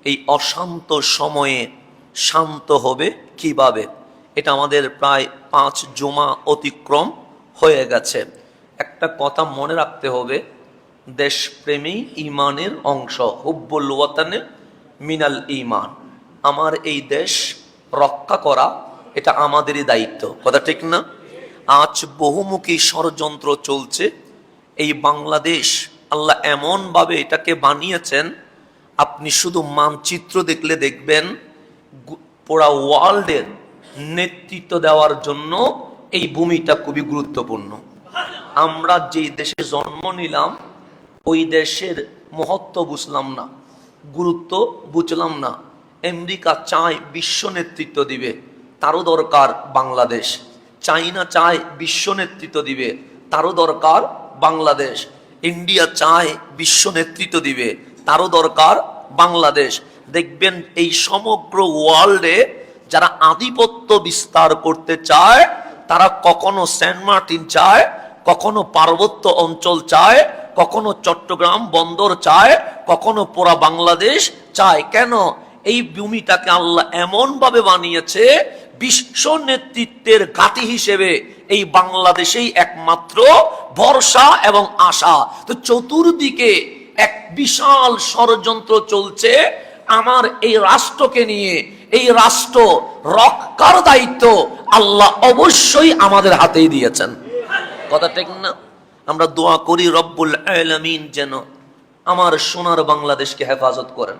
এই অশান্ত সময়ে শান্ত হবে কিভাবে, এটা আমাদের প্রায় 5 জুমা অতিক্রম হয়ে গেছে। একটা কথা মনে রাখতে হবে, দেশপ্রেমী ইমানের অংশ, হুব্বুল ওয়াতানে মিনাল ইমান। আমার এই দেশ রক্ষা করা এটা আমাদেরই দায়িত্ব, কথা ঠিক না? আজ বহুমুখী ষড়যন্ত্র চলছে। এই বাংলাদেশ আল্লাহ এমনভাবে এটাকে বানিয়েছেন, আপনি শুধু মানচিত্র দেখলে দেখবেন পুরা ওয়ার্ল্ডের নেতৃত্ব দেওয়ার জন্য এই ভূমিটা খুবই গুরুত্বপূর্ণ। আমরা যেই দেশে জন্ম নিলাম ওই দেশের মহত্ব বুঝলাম না, গুরুত্ব বুঝলাম না। আমেরিকা চায় বিশ্ব নেতৃত্ব দিবে, তারও দরকার বাংলাদেশ। চাইনা চায় বিশ্ব নেতৃত্ব দিবে, তারও দরকার বাংলাদেশ। ইন্ডিয়া চায় বিশ্ব নেতৃত্ব দিবে, তারও দরকার বাংলাদেশ। দেখবেন এই সমগ্র ওয়ার্ল্ডে যারা আধিপত্য বিস্তার করতে চায় তারা কখনো সেন্ট মার্টিন চায়, কখনো পার্বত্য অঞ্চল চায়, কখনো চট্টগ্রাম বন্দর চায়, কখনো পুরা বাংলাদেশ চায়। কেন? এই ভূমিটাকে আল্লাহ এমন ভাবে বানিয়েছে, বিশ্ব নেতৃত্বের ঘাঁটি হিসেবে এই বাংলাদেশেই একমাত্র ভরসা এবং আশা। তো চতুর্দিকে এক বিশাল ষড়যন্ত্র চলছে আমার এই রাষ্ট্রকে নিয়ে। এই রাষ্ট্র রক্ষার দায়িত্ব আল্লাহ অবশ্যই আমাদের হাতেই দিয়েছেন, কথা ঠিক না? আমরা দোয়া করি রব্বুল আলামিন যেন আমার সোনার বাংলাদেশকে হেফাজত করেন,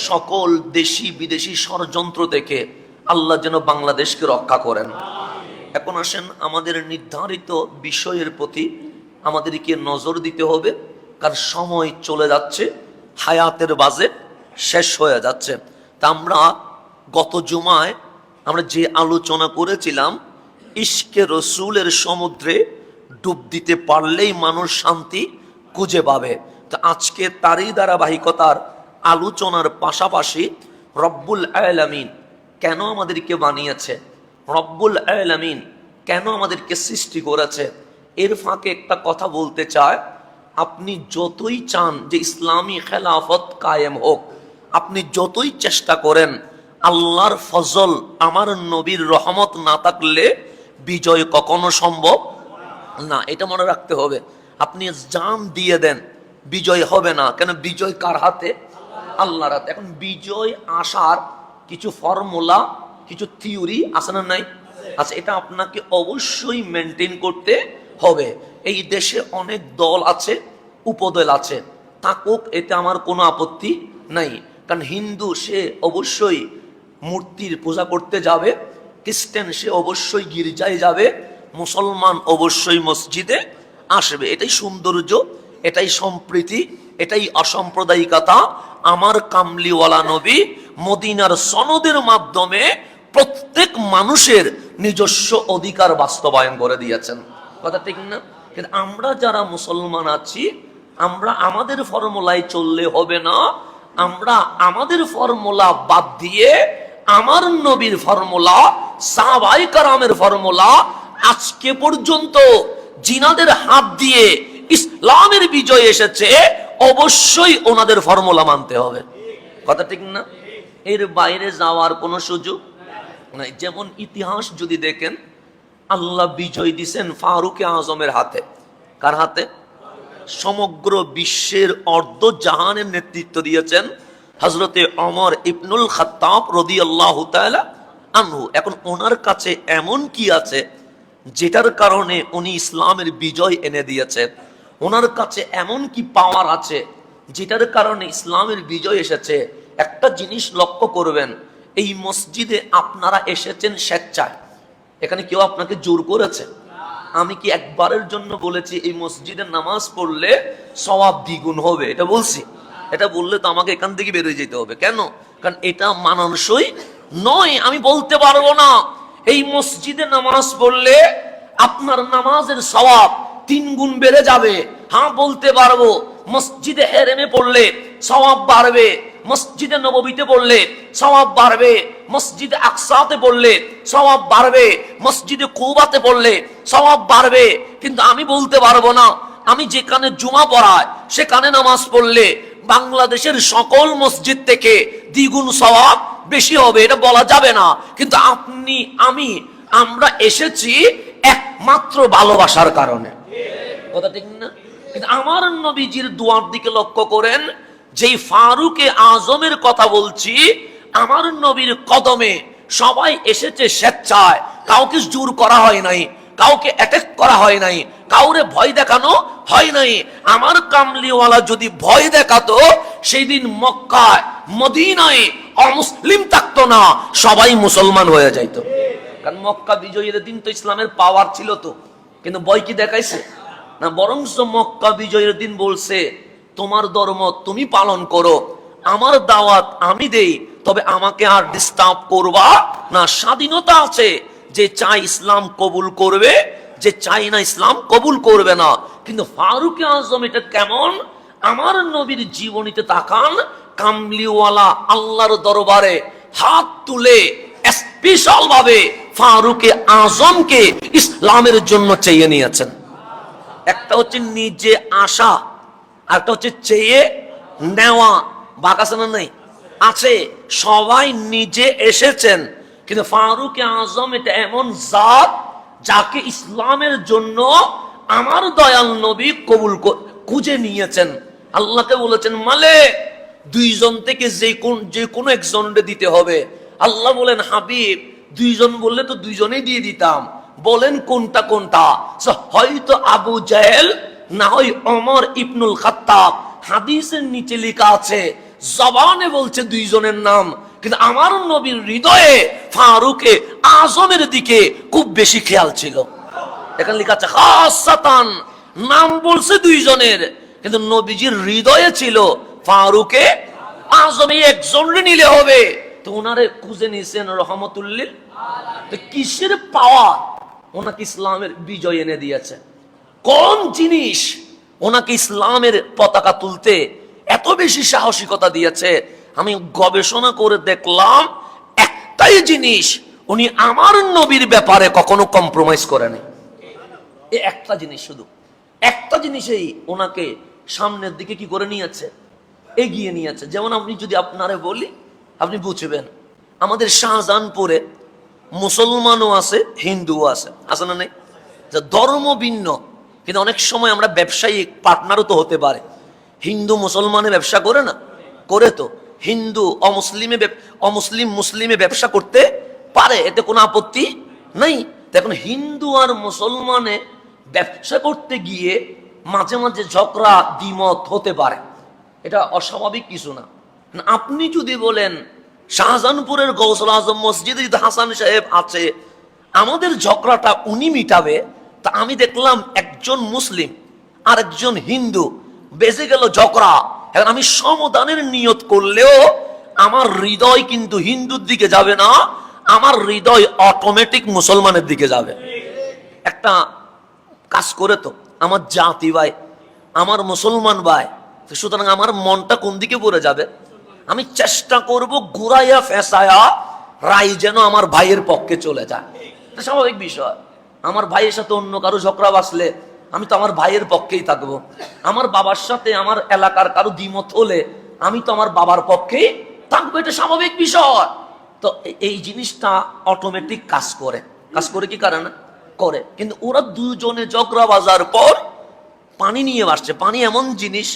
সকল দেশি বিদেশি ষড়যন্ত্র থেকে আল্লাহ যেন বাংলাদেশকে রক্ষা করেন। এখন আসেন, আমাদের নির্ধারিত বিষয়ের প্রতি আমাদেরকে নজর দিতে হবে, কারণ সময় চলে যাচ্ছে, হায়াতের বাজেট শেষ হয়ে যাচ্ছে। তা আমরা গত জুমায় আমরা যে আলোচনা করেছিলাম, ইশকে রসুলের সমুদ্রে ডুব দিতে পারলেই মানুষ শান্তি খুঁজে পাবে। তো আজকে তারই ধারাবাহিকতার আলোচনার পাশাপাশি রব্বুল আলামিন কেন আমাদেরকে বানিয়েছে, রব্বুল আলামিন কেন আমাদেরকে সৃষ্টি করেছে, এর ফাঁকে একটা কথা বলতে চায়। আপনি যতই চান যে ইসলামী খেলাফত কায়েম হোক, আপনি যতই চেষ্টা করেন, আল্লাহর ফজল আমার নবীর রহমত না থাকলে বিজয় কখনো সম্ভব না। এটা মনে রাখতে হবে। আপনি জান দিয়ে দেন, বিজয় হবে না। কেন? বিজয় কার হাতে? আল্লাহর হাতে। এখন বিজয় আসার কিছু ফর্মুলা, কিছু থিওরি আছে না নাই? আচ্ছা, এটা আপনাকে অবশ্যই মেনটেন করতে হবে। এই দেশে অনেক দল আছে, উপদল আছে, থাকুক, এতে আমার কোনো আপত্তি নাই। কারণ হিন্দু সে অবশ্যই মূর্তির পূজা করতে যাবে, খ্রিস্টান সে অবশ্যই গির্জায় যাবে, মুসলমান অবশ্যই মসজিদে আসবে। এটাই সৌন্দর্য, এটাই সম্প্রীতি, এটাই অসাম্প্রদায়িকতা। আমার কামলিওয়ালা নবী মদিনার সনদের মাধ্যমে প্রত্যেক মানুষের নিজস্ব অধিকার বাস্তবায়ন করে দিয়েছেন, কথা ঠিক না? কিন্তু আমরা যারা মুসলমান আছি, আমরা আমাদের ফর্মুলায় চললে হবে না। আমরা আমাদের ফর্মুলা বাদ দিয়ে আমার নবীর ফর্মুলা, সাহাবায়ে কেরামের ফর্মুলা, আজকে পর্যন্ত জিনাদের হাত দিয়ে ইসলামের বিজয় এসেছে, অবশ্যই ওনাদের ফর্মুলা মানতে হবে, কথা ঠিক না? এর বাইরে যাওয়ার কোনো সুযোগ নাই। যেমন ইতিহাস যদি দেখেন, আল্লাহ বিজয় দিয়েছেন ফারুকে আজমের হাতে। কার হাতে? সমগ্র বিশ্বের অর্ধ জাহানের নেতৃত্ব দিয়েছেন হযরতে ওমর ইবনুল খাত্তাব রাদিয়াল্লাহু তাআলা আনহু। এখন ওনার কাছে এমন কি আছে যেটার কারণে উনি ইসলামের বিজয় এনে দিয়েছেন? ওনার কাছে এমন কি পাওয়ার আছে যেটার কারণে ইসলামের বিজয় এসেছে? একটা জিনিস লক্ষ্য করবেন, এই মসজিদে আপনারা এসেছেন স্বেচ্ছায়, এখানে কেউ আপনাকে জোর করেছে? আমি কি একবারের জন্য বলেছি এই মসজিদে নামাজ পড়লে সওয়াব দ্বিগুণ হবে? এটা বলছি? এটা বললে তো আমাকে এখান থেকে বেরিয়ে যেতে হবে। কেন? কারণ এটা মানানসই নয়। আমি বলতে পারবো না এই মসজিদে নামাজ পড়লে আপনার নামাজের সওয়াব 3 গুণ বেড়ে যাবে। হ্যাঁ, বলতে পারবো মসজিদে হেরেমে পড়লে সওয়াব বাড়বে, মসজিদে নববীতে পড়লে সওয়াব বাড়বে, মসজিদে আকসাতে পড়লে সওয়াব বাড়বে, মসজিদে কুবাতে পড়লে সওয়াব বাড়বে। কিন্তু আমি বলতে পারবো না আমি যেখানে জুমা পড়ায় সেখানে নামাজ পড়লে বাংলাদেশের সকল মসজিদ থেকে দ্বিগুণ সওয়াব বেশি হবে, এটা বলা যাবে না। কিন্তু আপনি আমি আমরা এসেছি একমাত্র ভালোবাসার কারণে, কথা ঠিক না? কিন্তু আমার নবীজির দুয়ার দিকে লক্ষ্য করেন, যেই ফারুকে আজমের কথা বলছি, আমার নবীর কদমে সবাই এসেছে স্বেচ্ছায়, কাউকে জোর করা হয় নাই, কাউকে অ্যাটাক করা হয় নাই, কাউরে ভয় দেখানো হয় নাই। আমার কামলিওয়ালা যদি ভয় দেখাতো, সেই দিন মক্কায় মদিনায় অমুসলিম থাকতো না, সবাই মুসলমান হয়ে যাইতো। কারণ মক্কা বিজয়ের দিন তো ইসলামের পাওয়ার ছিল তো, কিন্তু ভয় কি দেখাইছে না? বরং মক্কা বিজয়ের দিন বলছে, তোমার ধর্ম তুমি পালন করো, আমার দাওয়াত আমি দেই, তবে আমাকে আর ডিস্টার্ব করবা না। স্বাধীনতা আছে, যে চাই ইসলাম কবুল করবে, যে চাই না ইসলাম কবুল করবে না। কিন্তু ফারুকে আজম এটা কেমন? আমার নবীর জীবনীতে তাকান, কামলিওয়ালা আল্লাহর দরবারে হাত তুলে স্পেশাল ভাবে ফারুকে আজমকে ইসলামের জন্য চেয়ে নিয়েছেন। একটা হচ্ছে নিজে আসা, আর একটা হচ্ছে চেয়ে নেওয়া। বাক আছে না? নাই, আছে। সবাই নিজে এসেছেন, কিন্তু ফারুকে আজম এটা এমন জাত, যাকে ইসলামের জন্য আমার দয়াল নবী কবুল খুঁজে নিয়েছেন। আল্লাহকে বলেছেন, মালিক দুইজন থেকে যে কোনো একজনকে দিতে হবে। আল্লাহ বলেন, হাবিব দুইজন বললে তো দুইজনেই দিয়ে দিতাম, বলেন কোনটা কোনটা? হয়তো আবু জাহেল, না হয় ওমর ইবনুল খাত্তাব। হাদিসের নিচে লেখা আছে, জবানে বলছে দুইজনের নাম, কিন্তু আমার নবীর হৃদয়ে ফারুকে আজমের দিকে খুব বেশি খেয়াল ছিল। এখানে লেখা আছে খাসাতান, নাম বলছে দুইজনের, কিন্তু নবীজির হৃদয়ে ছিল ফারুকে আজম, এই একজনরে নিলে হবে। তো ওনারে খুঁজে নিয়েছেন রহমতুল্লিল। তো কিসের পাওয়া ওনাকে ইসলামের বিজয় এনে দিয়েছে? কোন জিনিস ওনাকে ইসলামের পতাকা তুলতে এত বেশি সাহসিকতা দিয়েছে? আমি গবেষণা করে দেখলাম, একটাই জিনিস, উনি আমার নবীর ব্যাপারে কখনো কম্প্রোমাইজ করেনি। এই একটা জিনিস, শুধু একটা জিনিসেই ওনাকে সামনের দিকে কি করে নিয়েছে, এগিয়ে নিয়েছে। যেমন আমি যদি আপনারে বলি, আপনি বুঝবেন। আমাদের শাহজাহানপুরে মুসলমানও আছে, হিন্দুও আছে, আছে না? নেই? ধর্ম ভিন্ন, কিন্তু অনেক সময় আমরা ব্যবসায়ী পার্টনারও তো হতে পারে। হিন্দু মুসলমানে ব্যবসা করে না? করে তো। হিন্দু অমুসলিম মুসলিমে ব্যবসা করতে পারে, এতে কোনো আপত্তি নাই। এখন হিন্দু আর মুসলমানে ব্যবসা করতে গিয়ে মাঝে মাঝে ঝগড়া দ্বিমত হতে পারে, এটা অস্বাভাবিক কিছু না। আপনি যদি বলেন শাহজাহানপুরের গৌসুল আজম মসজিদে যদি হাসান সাহেব আছে, আমাদের ঝগড়াটা উনি মিটাবে, তা আমি দেখলাম একজন মুসলিম আর একজন হিন্দু, বেঁচে গেল ঝগড়া। এখন আমি সমাধানের নিয়ত করলেও আমার হৃদয় কিন্তু হিন্দুর দিকে যাবে না, আমার হৃদয় অটোমেটিক মুসলমানের দিকে যাবে। একটা কাজ করে তো, আমার জাতি ভাই, আমার মুসলমান ভাই, সুতরাং আমার মনটা কোন দিকে পড়ে যাবে? আমি চেষ্টা করব ঘুরাইয়া ফেসায়া রায় যেন আমার ভাইয়ের পক্ষে চলে যায়। স্বাভাবিক বিষয়। আমার ভাইয়ের সাথে অন্য কারো ঝগড়া বাসলে আমি তো আমার ভাইয়ের পক্ষেই থাকবো। আমার বাবার সাথে আমার এলাকার কারো দ্বিমত হলে আমি তো আমার বাবার পক্ষেই থাকবো, এটা স্বাভাবিক বিষয়। তো এই জিনিসটা অটোমেটিক কাজ করে। কাজ করে কি কারণে করে? কিন্তু ওরা দুজনে ঝগড়া বাজার পর পানি নিয়ে আসছে। পানি এমন জিনিস,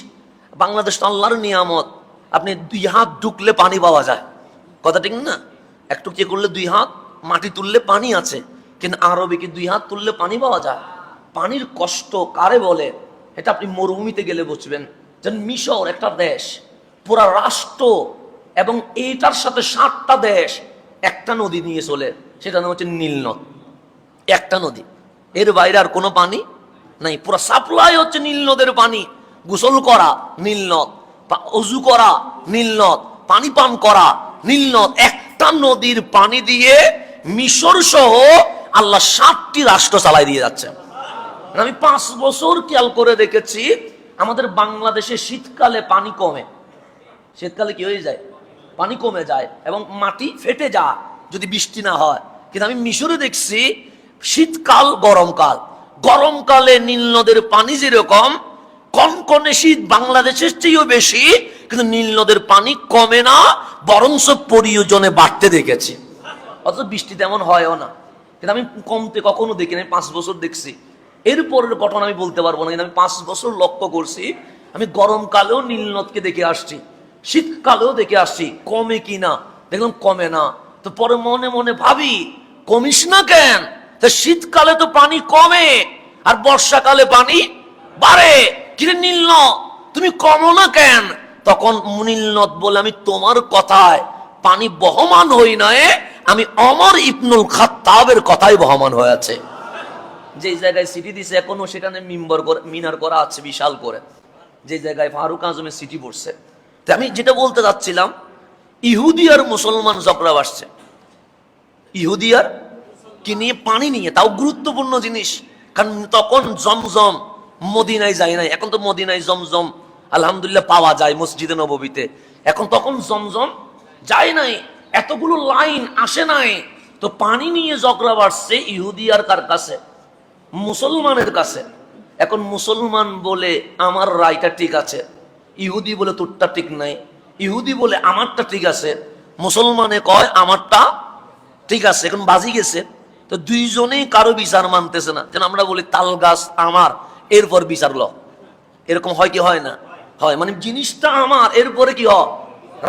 বাংলাদেশ তো আল্লাহর নিয়ামত, আপনি 2 হাত ঢুকলে পানি পাওয়া যায়, কথা ঠিক না? একটু কি করলে 2 হাত মাটি তুললে পানি আছে, কিন্তু আরবে কি 2 হাত তুললে পানি পাওয়া যায়? পানির কষ্ট কারে বলে এটা আপনি মরুভূমিতে গেলে বুঝবেন। যেন মিশর একটা দেশ, পুরা রাষ্ট্র, এবং এইটার সাথে 7টা দেশ একটা নদী নিয়ে চলে, সেটা নাম হচ্ছে নীল নদ। একটা নদী, এর বাইরে আর কোনো পানি নাই। পুরা সাপ্লাই হচ্ছে নীল নদের পানি। গোসল করা নীল নদ, অজু করা নীল নদ, পানি পান করা নীল নদ। একটা নদীর পানি দিয়ে মিশর সহ আল্লাহ 7টি রাষ্ট্র চালাই দিয়ে যাচ্ছে। আমি 5 বছর খেয়াল করে দেখেছি, আমাদের বাংলাদেশে শীতকালে পানি কমে। শীতকালে কি হয়ে যায়? পানি কমে যায় এবং মাটি ফেটে যায় যদি বৃষ্টি না হয়। কিন্তু আমি মিশরে দেখছি শীতকাল গরমকাল, গরমকালে নীল নদের পানি যেরকম কনকনে শীত বাংলাদেশের চেয়েও বেশি, কিন্তু নীল নদের পানি কমে না, বরঞ্চ প্রয়োজনে বাড়তে দেখেছি। অথচ বৃষ্টি তেমন হয়ও না, কিন্তু আমি কমতে কখনো দেখি না। 5 বছর দেখছি, এরপরের ঘটনা আমি বলতে পারবো না, কিন্তু আমি 5 বছর লক্ষ্য করছি। আমি গরমকালেও নীল নদকে দেখে আসছি, শীতকালেও দেখে আসছি, কমে কিনা দেখলাম কমে না। তো পরে মনে মনে ভাবি, কমিস না কেন? তা শীতকালে তো পানি কমে আর বর্ষাকালে পানি বাড়ে, কিরে নীল নদ তুমি কমো না কেন? তখন নীল নদ বলে, আমি তোমার কথায় পানি বহমান হই নয়, আমি ওমর ইবনুল খাত্তাবের কথাই বহমান হয়েছে। যে জায়গায় সিটি দিছে এখনো সেখানে মিনার করা আছে বিশাল করে, যে জায়গায় ফারুক আজমের সিটি পড়ছে। তো আমি যেটা বলতে যাচ্ছিলাম, ইহুদি আর মুসলমান ঝগড়া বাসছে, ইহুদি আর কি নিয়ে? পানি নিয়ে। তাও গুরুত্বপূর্ণ জিনিস, কারণ তখন জমজম মদিনায় যায় নাই, এখন তো মদিনায় জমজম আলহামদুলিল্লাহ পাওয়া যায় মসজিদে নববীতে। এখন তখন জমজম যায় নাই, এতগুলো লাইন আসে নাই। তো পানি নিয়ে ঝগড়া বাড়ছে ইহুদি আর কার কাছে? মুসলমানের কাছে। এখন মুসলমান বলে আমার রায়টা ঠিক আছে, ইহুদি বলে তোরটা ঠিক নাই। ইহুদি বলে আমারটা ঠিক আছে, মুসলমানে কয় আমারটা ঠিক আছে। এখন বাজি গেছে, তো দুইজনেই কারো বিচার মানতেছে না। যেন আমরা বলি তাল গাছ আমার, এরপর বিচার ল। এরকম হয় কি হয় না? হয়। মানে জিনিসটা আমার, এরপরে কি হয়?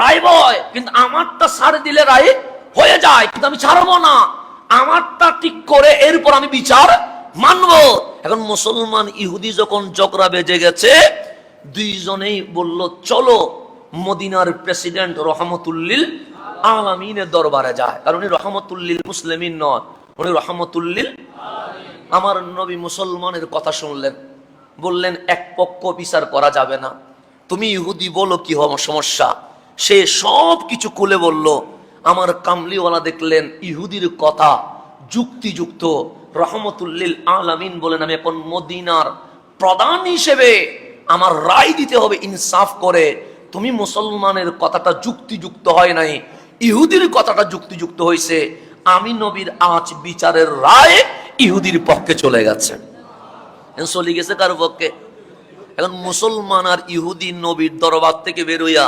রায় বয়। কিন্তু আমারটা ছাড় দিলে রায় হয়ে যায়, কিন্তু আমি ছাড়বো না, আমারটা ঠিক করে এরপর আমি বিচার মানবো। এখন মুসলমান ইহুদি যখন ঝগড়া বেজে গেছে, দুইজনেই বলল চলো মদিনার প্রেসিডেন্ট রহমতুল্লিল আলামিনের দরবারে যায়। কারণ উনি রহমতুল্লিল মুসলিমিন নয়, উনি রহমতুল্লিল। আমার নবী মুসলমানের কথা শুনলেন, বললেন এক পক্ষ বিচার করা যাবে না, তুমি ইহুদি বলো কি সমস্যা। সে সব কিছু খুলে বলল। আমার কামলিওয়ালা দেখলেন ইহুদির কথা যুক্তিযুক্ত। রহমতুল্লিল আলামিন বলেন, আমি এখন মদিনার প্রধান হিসেবে আমার রায় দিতে হবে ইনসাফ করে। তুমি মুসলমানের কথাটা যুক্তিযুক্ত হয় নাই, ইহুদির কথাটা যুক্তিযুক্ত হয়েছে। আমি নবীর আজ বিচারের রায় ইহুদির পক্ষে চলে গেছে। চলে গেছে কার পক্ষে? এখন মুসলমান আর ইহুদি নবীর দরবার থেকে বেরোইয়া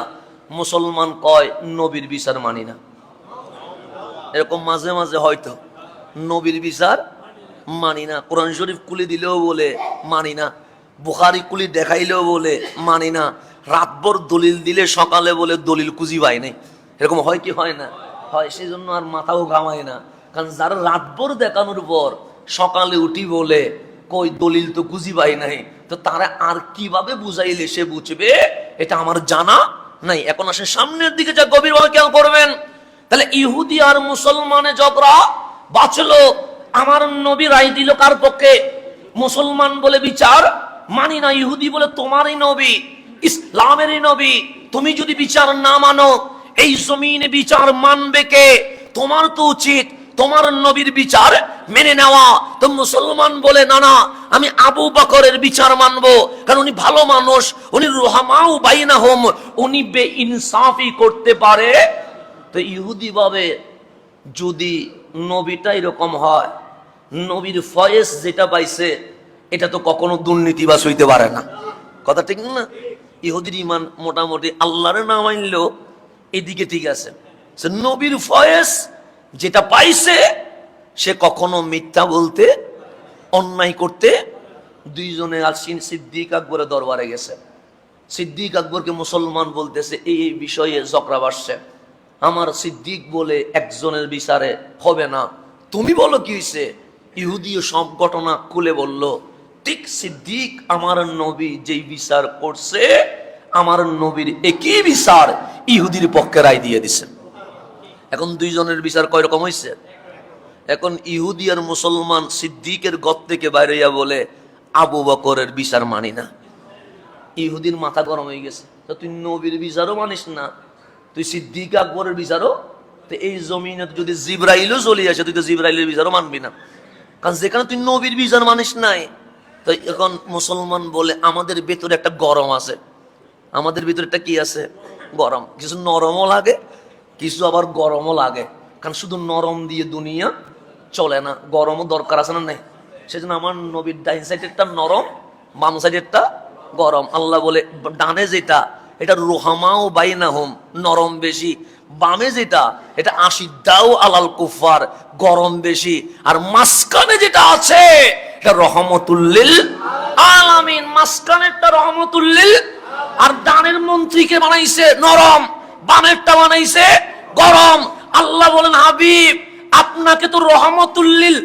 মুসলমান কয় নবীর বিচার মানি না। এরকম মাঝে মাঝে হয়তো নবীর বিচার মানি না, কোরআন শরীফ কুলি দিলেও বলে মানি না, বুখারি কুলি দেখাইলেও বলে মানি না, রাতভর দলিল দিলে সকালে বলে দলিল খুঁজি পাই নাই। এরকম হয় কি হয় না? হয়। সেই জন্য আর মাথাও ঘামায় না, কারণ যারা রাতভর দেখানোর পর সকালে উঠি বলে কই দলিল তো খুঁজি পাই নাই, তো তারা আর কিভাবে বুঝাইলে সে বুঝবে এটা আমার জানা নাই। এখন আসে সামনের দিকে যা গভীরভাবে খেয়াল করবেন। তাহলে ইহুদি আর মুসলমানের ঝগড়া বাঁচলো, আমার নবী রায় দিল কার পক্ষে? মুসলমান বলে বিচার মানি না, ইহুদি বলে তোমারই নবী, ইসলামেরই নবী, তুমি যদি বিচার না মানো এই জমিনে বিচার মানবে কে? তোমার তো উচিত তোমার নবীর বিচার মেনে নেওয়া। তো মুসলমান বলে না না, আমি আবু বকরের বিচার মানবো, কারণ উনি ভালো মানুষ, উনি রুহামাউ বাইনাহুম, উনি বেইনসাফি করতে পারে। তো ইহুদি ভাবে যদি নবীটা এরকম হয়, নবীর ফয়েজ যেটা পাইছে এটা তো কখনো দুর্নীতিবাজ হইতে পারে না। কথা ঠিক না? ইহুদির ইমান মোটামুটি আল্লাহর না মানলেও এদিকে ঠিক আছে, নবীর ফয়েজ যেটা পাইছে সে কখনো মিথ্যা বলতে, অন্যায় করতে। দুইজনে আসিন সিদ্দিক আকবরের দরবারে গেছে। সিদ্দিক আকবরকে মুসলমান বলতেছে এই বিষয়ে ঝগড়া বাসছে। আমার সিদ্দিক বলে একজনের বিচারে হবে না, তুমি বলো কি হয়েছে? ইহুদিও সব ঘটনা খুলে বলল। ঠিক সিদ্দিক আমার নবী যেই বিচার করছে, আমার নবীর একই বিচার ইহুদির পক্ষে রায় দিয়ে দিছে। এখন দুইজনের বিচার কয় রকম হয়েছে? এখন ইহুদি আর মুসলমান সিদ্দিকের গত থেকে বাইরে বলে আবু বকরের বিচার মানি না। ইহুদির মাথা গরম হয়ে গেছে, তো তুই নবীর বিচারও মানিস না, তুই সিদ্দিক আকবরের বিচারও, তো এই জমিনে যদি জিবরাইলও চলে আসে তুই তো জিবরাইলের বিচারও মানবি না, কারণ যেখানে তুই নবীর বিচার মানিস নাই। তো এখন মুসলমান বলে আমাদের ভেতরে একটা গরম আছে, আমাদের ভিতরে একটা কি আছে? গরম। কিছু নরমও লাগে, কিছু আবার গরমও লাগে, কারণ শুধু নরম দিয়ে দুনিয়া চলে না, গরমও দরকার আছে না? নেই। সেজন্য আমার নবীর ডাইন সাইডেরটা নরম, বাম সাইডেরটা গরম। আল্লাহ বলে ডানে যেটা এটা রুহামাও বাইনাহুম, নরম বেশি। বামে যেটা, এটা আশিদ্দাও আলাল কুফার, গরম বেশি। আর মাঝখানে যেটা আছে, এটা রহমতুল্লিল আলামিন, মাঝখানেরটা রহমতুল্লিল। আর ডানের মন্ত্রীকে বানাইছে নরম, বামেরটা বানাইছে গরম। আল্লাহ বলেন, হাবিব আপনাকে তো রহমতুল্লিল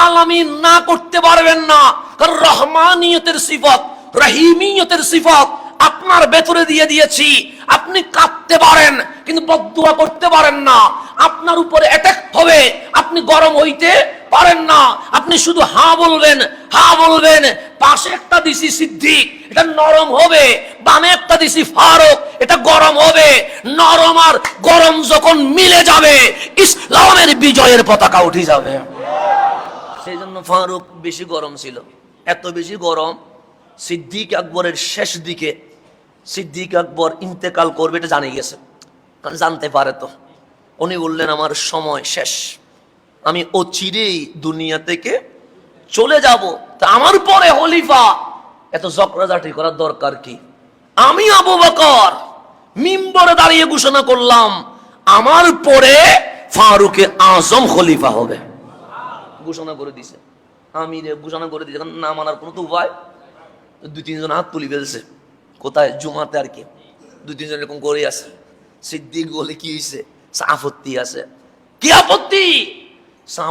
আলামিন না করতে পারবেন না, কারণ রহমানিয়তের সিফাত, রহিমিয়তের সিফাত আপনার ভেতরে দিয়ে দিয়েছি। আপনি কাঁদতে পারেন কিন্তু বদদুয়া করতে পারেন না। আপনার উপরে অ্যাটাক হবে, আপনি গরম হইতে পারেন না। আপনি শুধু হা বলবেন, হা বলবেন। পাশে একটা দিছি সিদ্দিক, এটা নরম হবে। বামে একটা দিছি ফারুক, এটা গরম হবে। নরম আর গরম যখন মিলে যাবে, ইসলামের বিজয়ের পতাকা উঠে যাবে। সেই জন্য ফারুক বেশি গরম ছিল। এত বেশি গরম, সিদ্দিক আকবরের শেষ দিকে সিদ্দিক আকবর ইন্তেকাল করবে এটা জানিয়ে গেছে, কারণ জানতে পারে তো। উনি বললেন, আমার সময় শেষ, আমি অচিরেই দুনিয়া থেকে চলে যাব। তা আমার পরে খলিফা, এত ঝগড়াঝাটি করার দরকার কি? আমি আবু বকর মিম্বরে দাঁড়িয়ে ঘোষণা করলাম, আমার পরে ফারুকে আজম খলিফা হবে। ঘোষণা করে দিছে, আমি ঘোষণা করে দিয়েছে। না মানার কোনো তো উপায়, দুই তিনজন হাত তুলি ফেলছে। কোথায়? জুমাতে আর কি, দুই তিনজন এরকম করে আছে। সিদ্দিক বলে, কি হয়েছে? আপত্তি আছে। কি আপত্তি?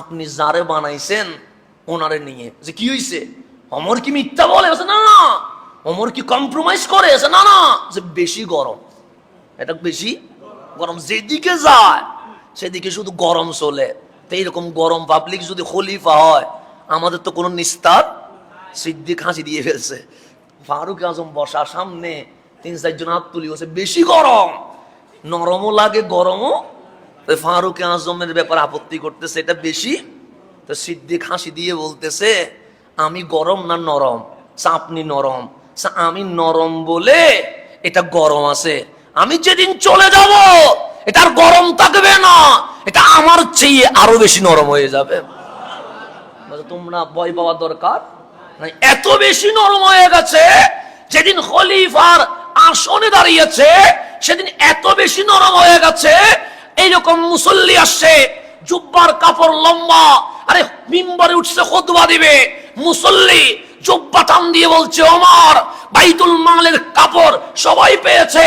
আপনি যারে বানাইছেন ওনারে নিয়ে, যে কি হয়েছে? অমর কি মিথ্যা বলে? না না। অমর কি কম্প্রোমাইজ করে? না না। যে বেশি গরম, এটা বেশি গরম, যেদিকে যায় সেদিকে শুধু গরম চলে। তো এইরকম গরম পাবলিক যদি খলিফা হয়, আমাদের তো কোনো নিস্তার। সিদ্দিক হাসি দিয়ে ফেলছে। ফারুক আজম বসা সামনে, তিন চারজন হাত তুলি বসে, বেশি গরম, নরমও লাগে গরমও। ফারুক আজমের ব্যাপার আপত্তি করতেছে, এটা বেশি। তো সিদ্দিক হাসি দিয়ে বলতেছে, আমি গরম না নরম? আপনি নরম। আমি নরম বলে এটা গরম আছে, আমি যেদিন চলে যাব এটা আর গরম থাকবে না, এটা আমার চেয়ে আরো বেশি নরম হয়ে যাবে। তোমরা ভয় পাওয়ার দরকার নাই, এত বেশি নরম হয়ে গেছে। যেদিন খলিফার আসনে দাঁড়িয়েছে সেদিন এত বেশি নরম হয়ে গেছে। এইরকম মুসল্লি আসছে, জুব্বার কাপড় লম্বা, আরে মিম্বরে উঠছে খুতবা দিবে, মুসল্লি জুব্বা টান দিয়ে বলছে, ওমর বাইতুল মালের কাপড় সবাই পেয়েছে,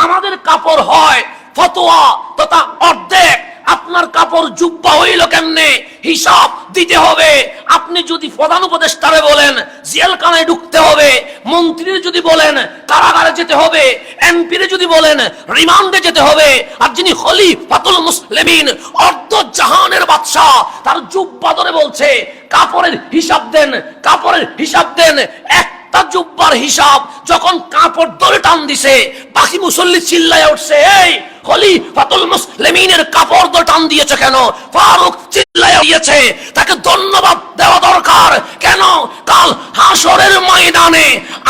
আমাদের কাপড় হয় ফতোয়া তথা অর্ধেক, আপনার কাপড় জুব্বা হইল কেমনে? হিসাব দিতে হবে। আপনি যদি প্রধান উপদেষ্টারে বলেন জেলখানায় ঢুকতে হবে, মন্ত্রীর যদি বলেন কারাগারে যেতে হবে, এমপিরে যদি বলেন রিমান্ডে যেতে হবে, আর যিনি খলিফাতুল মুসলিমিন অর্ধ জাহানের বাদশা, তার জুব্বা ধরে বলছে কাপড়ের হিসাব দেন, কাপড়ের হিসাব দেন। একটা জুব্বার হিসাব যখন কাপড় ধরে টান দিছে, বাকি মুসল্লি চিল্লায় উঠছে, এই খলিফাতুল মুসলিমিনের কাপড় ধরে টান দিয়েছে কেন? ফারুক চিল্লায় দিয়েছে, তাকে ধন্যবাদ দেওয়া দরকার। কেন? কাল হাসরের ময়দানে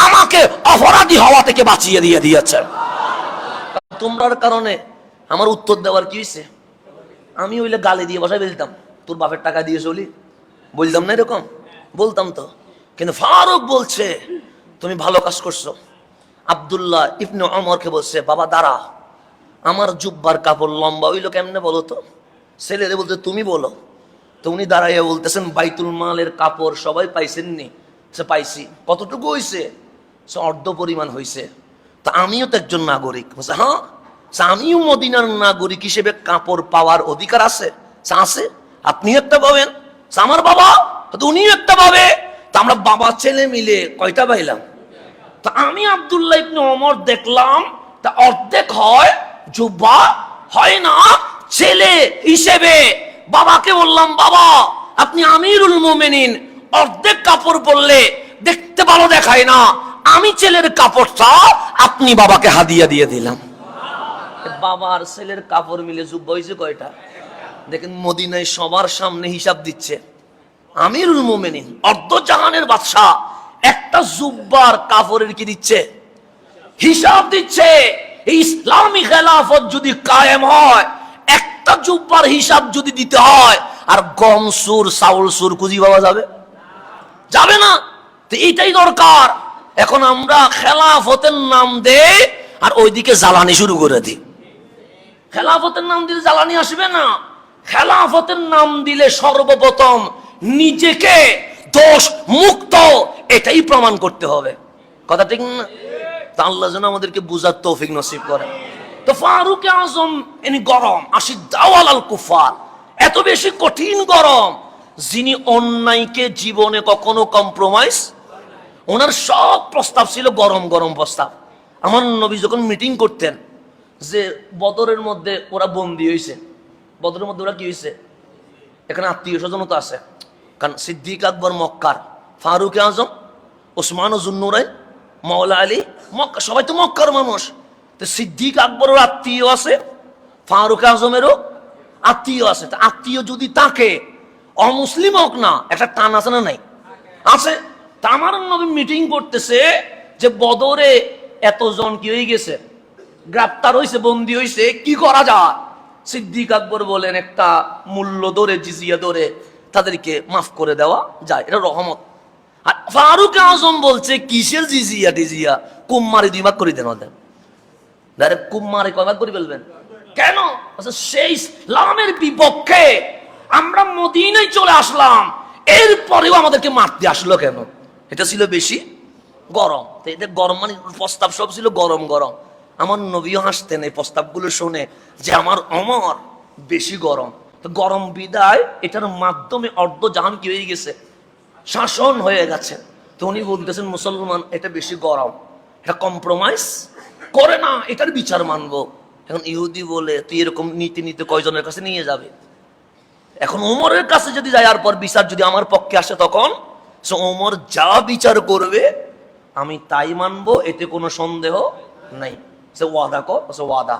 আমাকে অপরাধী হওয়া থেকে বাঁচিয়ে দিয়ে দিয়েছে। তোমরার কারণে আমার উত্তর দেওয়ার কি হয়েছে? আমি হইলে গালি দিয়ে বসাই বলতাম, তোর বাপের টাকা দিয়ে চলি, বলতাম না এরকম? বলতাম তো। কিন্তু ফারুক বলছে, তুমি ভালো কাজ করছো। আব্দুল্লাহ ইবনে ওমরকে বলছে, বাবা দাঁড়া, আমার জুব্বার কাপড় লম্বা হইলো কেমনে বলো তো? ছেলেরে বলতে, তুমি বলো। তো উনি দাঁড়াইয়া বলতেছেন, বাইতুল মালের কাপড় সবাই পাইছেননি? সে পাইছি। কতটুকু হইছে? সে অর্ধ পরিমাণ হইছে। তা আমিও তো একজন নাগরিক। বলছে, হ্যাঁ, আমিও মদিনার নাগরিক হিসেবে কাপড় পাওয়ার অধিকার আছে। আছে, আপনি একটা পাবেন, আমার বাবা উনিও একটা পাবে। তা আমরা বাবা ছেলে মিলে কয়টা পাইলাম? তা আমি আব্দুল্লাহ ইবনে ওমর দেখলাম, তা অর্ধেক হয়, জুব্বা হয় না। ছেলে হিসেবে বাবাকে বললাম, বাবা আপনি আমিরুল মুমিনিন, অর্ধেক কাপড় পরলে দেখতে ভালো দেখায় না, আমি ছেলের কাপড়টা আপনি বাবাকে হাদিয়া দিয়ে দিলাম। বাবা আর ছেলের কাপড় মিলে জুব্বা হয়েছে কয়টা? দেখেন, মদিনায় সবার সামনে হিসাব দিচ্ছে আমিরুল মুমিনিন, অর্ধ জাহানের বাদশা, একটা জুব্বার কাপড়ের কি দিচ্ছে? হিসাব দিচ্ছে। ইসলামী খেলাফত যদি কায়েম হয়, একটা জুব্বার হিসাব যদি দিতে হয়, আর গম সুর চাউল সুর খুঁজি পাওয়া যাবে? যাবে না। তো এইটাই দরকার। এখন আমরা খেলাফতের নাম দেই, আর ওইদিকে জ্বালানি শুরু করে দিই। খেলাফতের নাম দিলে জ্বালানি আসবে না। খেলাফতের নাম দিলে সর্বপ্রথম নিজেকে দোষ মুক্ত এটাই প্রমাণ করতে হবে। কথা ঠিক না? তা আল্লাহ যেন আমাদেরকে বুঝার তৌফিক নসিব করে। তো ফারুক আজম ইনি গরম, আশিদ্দাউ আলাল কুফার, এত বেশি কঠিন গরম, যিনি অন্যায়কে জীবনে কখনো কম্প্রোমাইজ, ওনার সব প্রস্তাব ছিল গরম গরম প্রস্তাব। আমার নবী যখন মিটিং করতেন, যে বদরের মধ্যে ওরা বন্দী হয়েছে, বদরের মধ্যে ওরা কি হয়েছে, এখানে আত্মীয় স্বজন তো আছে, কারণ সিদ্দিক আকবর মক্কার, ফারুক আজম, ওসমান ও জুন্নুরাই, মাওলা আলী, মক্কা, সবাই তো মক্কার মানুষ। তো সিদ্দিক আকবরের আত্মীয় আছে, ফারুক আজমেরও আত্মীয় আছে। তা আত্মীয় যদি তাকে অমুসলিম হোক না, একটা টান আছে না নাই? আছে। তা আমার নবী মিটিং করতেছে যে বদরে এতজন কি হয়ে গেছে, গ্রেপ্তার হয়েছে, বন্দী হয়েছে, কি করা যায়? সিদ্দিক আকবর বলেন একটা মূল্য ধরে, জিজিয়া ধরে তাদেরকে মাফ করে দেওয়া যায়, এটা রহমত। আর ফারুক আজম বলছে কিসের জিজিয়া টিজিয়া, কুম্মারি 2 ভাগ করে দেন, ওদের ডাইরেক্ট কুম্মারি কয় ভাগ করে ফেলবেন। কেন? সেই ইসলামের বিপক্ষে আমরা মদিনায় চলে আসলাম, এরপরেও আমাদেরকে মারতে আসলো কেন? এটা ছিল বেশি গরম। তো এটা গরম মানে প্রস্তাব সব ছিল গরম গরম। আমার নবীও হাসতেন এই প্রস্তাবগুলো শুনে, যে আমার অমর বেশি গরম। তো গরম বিদায়, এটার মাধ্যমে অর্ধ জাহান কি হয়ে গেছে, শাসন হয়ে গেছে। তো উনি বলতেছেন মুসলমান এটা বেশি গরম, এটা কম্প্রোমাইজ করে না, এটার বিচার মানবো। এখন ইহুদি বলে তুই এরকম নীতি নিতে কয়জনের কাছে নিয়ে যাবে? এখন ওমরের কাছে যদি যায়, আর পর বিচার যদি আমার পক্ষে আসে, তখন ওমর যা বিচার করবে আমি তাই মানবো, এতে কোনো সন্দেহ নাই। সে ওয়াদা কর, ওয়াদা।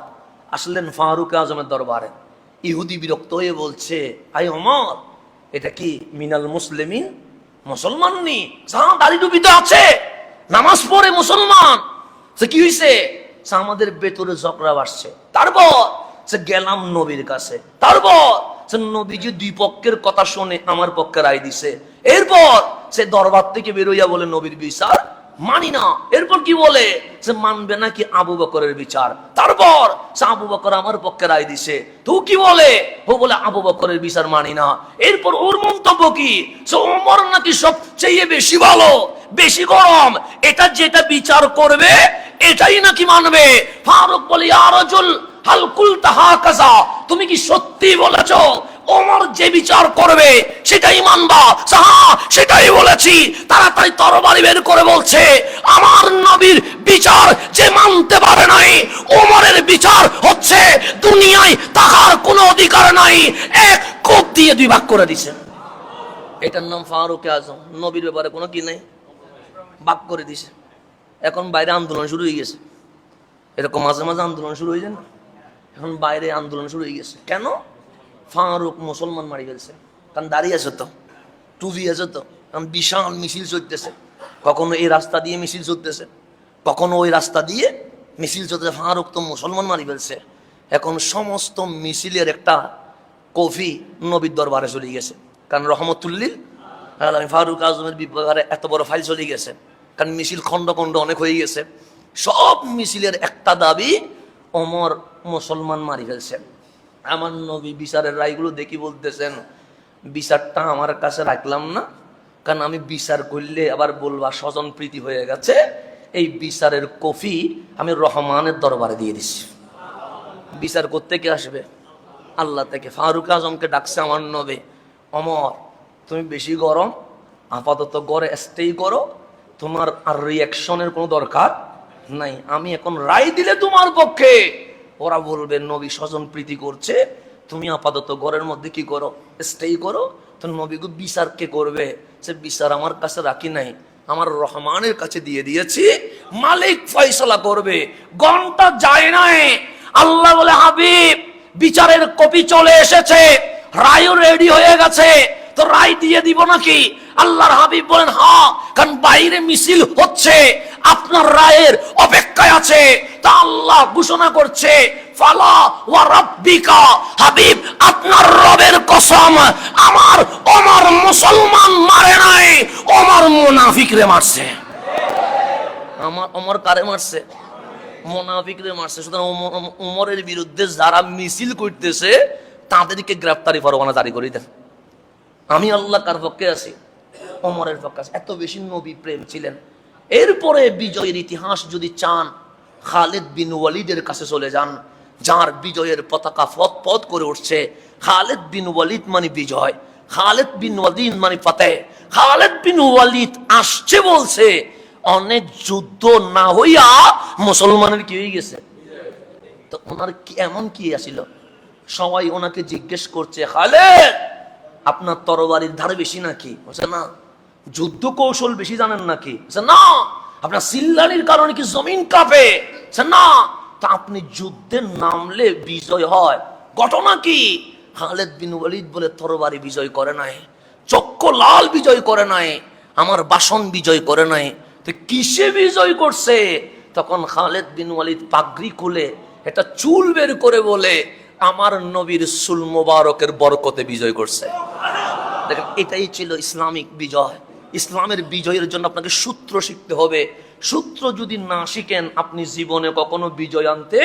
আসলেন ফারুক আজমের দরবারে, ইহুদি বিরক্ত হয়ে বলছে, আই ওমর, এটা কি মিনাল মুসলিমিন, মুসলমান নি, দাড়ি টুপি তো আছে, নামাজ পড়ে মুসলমান, সে কি হয়েছে? আমাদের ভেতরে ঝগড়া বাড়ছে। তারপর সে গেলাম নবীর কাছে, তারপর সে নবীজি 2 পক্ষের কথা শুনে আমার পক্ষে রায় দিছে। এরপর সে দরবার থেকে বেরোইয়া বলে নবীর বিচার মানি না। এরপর কি বলে? সে মানবে নাকি আবু বকরের বিচার। তারপর সে আবু বকর আমার পক্ষে রায় দিছে, তো কি বলে? ও বলে আবু বকরের বিচার মানি না। এরপর ওর মন্তব্য কি? সে ওমর নাকি সবচেয়ে বেশি ভালো, বেশি গরম, এটা যেটা বিচার করবে এটাই নাকি মানবে। ফারুক বলে, ইয়া রাজুল হাল কুলতা হাকাযা, তুমি কি সত্যি বলেছো ওমর যে বিচার করবে সেটাই মানবা? হ্যাঁ, সেটাই বলেছি। তাড়াতাড়ি তরবারি বের করে বলছে, আমার নবীর বিচার যে মানতে পারে নাই, ওমরের বিচার হচ্ছে দুনিয়ায় তাহার কোনো অধিকার নাই। এক কোপ দিয়ে 2 ভাগ করে দিছে। এটার নাম ফারুক আজম। নবীর ব্যাপারে কোনো কি নেই, ভাগ করে দিছে। এখন বাইরে আন্দোলন শুরু হয়ে গেছে, এরকম মাঝে মাঝে আন্দোলন শুরু হয়ে যায় না? এখন বাইরে আন্দোলন শুরু হয়ে গেছে। কেন? ফারুক মুসলমান মারি ফেলছে, কারণ দাঁড়িয়ে আছে তো, টুপি আছে তো, কারণ বিশাল মিছিল চলতেছে, কখনো এই রাস্তা দিয়ে মিছিল চলতেছে, কখনো ওই রাস্তা দিয়ে মিছিল চলতেছে। ফারুক তো মুসলমান মারি ফেলছে। এখন সমস্ত মিছিলের একটা কফি নবীর দরবারে চলে গেছে, কারণ রহমতুল্লিল আলামিন ফারুক আজমের ব্যাপারে এত বড় ফাইল চলে গেছে, কারণ মিছিল খন্ড খন্ড অনেক হয়ে গেছে। সব মিছিলের একটা দাবি, ওমর মুসলমান মারি ফেলছেন। আমার নবী বিচারের রায়গুলো দেখি বলতেছেন, বিচারটা আমার কাছে রাখলাম না, কারণ আমি বিচার করলে আবার বলবা স্বজন প্রীতি হয়ে গেছে। এই বিচারের কফি আমি রহমানের দরবারে দিয়ে দিচ্ছি। বিচার করতে কে আসবে? আল্লাহ থেকে। ফারুক আজমকে ডাকছে আমার নবী, ওমর তুমি বেশি গরম, আপাতত গড়ে স্টেই করো, তোমার আর রিয়াকশনের কোনো দরকার নাই। আমি এখন রায় দিলে তোমার পক্ষে, ওরা বলবে নবী স্বজন প্রীতি করছে, তুমি আপাতত ঘরের মধ্যে কি করো, স্টেই করো। তো নবীকে বিচার কে করবে? সে বিচার আমার কাছে রাখি নাই, আমার রহমানের কাছে দিয়ে দিয়েছি, মালিক ফয়সালা করবে। ঘন্টা যায় নাই, আল্লাহ বলে হাবিব বিচারের কপি চলে এসেছে, রায়ও রেডি হয়ে গেছে, তো রায় দিয়ে দিব নাকি? আল্লাহর হাবিব বলেন হ্যাঁ, কারণ বাইরে মিছিল হচ্ছে, আপনার রায়ের অপেক্ষায় আছে। তা আল্লাহ ঘোষণা করছে, ফালা ওয়া রাব্বিকা, হাবিব আপনার রবের কসম, আমার ওমর মুসলমান মারে নাই, ওমর মুনাফিকরে মারছে। আমার ওমর কারে মারছে? মুনাফিকদের মারছে। সুতরাং উমরের বিরুদ্ধে যারা মিছিল করতেছে তাদেরকে গ্রেফতারি পরোয়ানা জারি করে দেন। আমি আল্লাহ কার পক্ষে আছি? ওমরের পক্ষে আছি। এত বেশি নবী প্রেম ছিলেন। এরপরে বিজয়ের ইতিহাস যদি চান, খালিদ বিন ওয়ালিদের কাছে চলে যান, যার বিজয়ের পতাকা পথ পথ করে উঠছে। খালিদ বিন ওয়ালিদ মানে বিজয়, খালিদ বিন ওয়ালিদ মানে ফাতেহ। খালিদ বিন ওয়ালিদ আসছে বলছে, অনেক যুদ্ধ না হইয়া মুসলমানের কি হয়ে গেছে। তো ওনার কি এমন কি আসিল? সবাই ওনাকে জিজ্ঞেস করছে, খালিদ আপনার তরবারির ধারে বেশি নাকি? বলছে না। যুদ্ধ কৌশল বেশি জানেন নাকি? বলছে না। আপনার চিল্লানির কারণে কি জমিন কাঁপে? বলছে না। তা আপনি যুদ্ধে নামলে বিজয় হয়, ঘটনা কি? খালিদ বিন ওয়ালিদ বলে তরবারি বিজয় করে নাই, চক্ষু লাল বিজয় করে নাই, আমার বাসন বিজয় করে নাই। তো কিসে বিজয় করছে? তখন খালিদ বিন ওয়ালিদ পাগড়ি খুলে এটা চুল বের করে বলে, আমার নবীর চুল মোবারকের বরকতে বিজয় করছে। দেখেন, এটাই ছিল ইসলামিক বিজয়। ইসলামের বিজয়ের জন্য আপনাকে সূত্র শিখতে হবে। সূত্র যদি না শিখেন আপনি জীবনে কখনো বিজয় আনতে।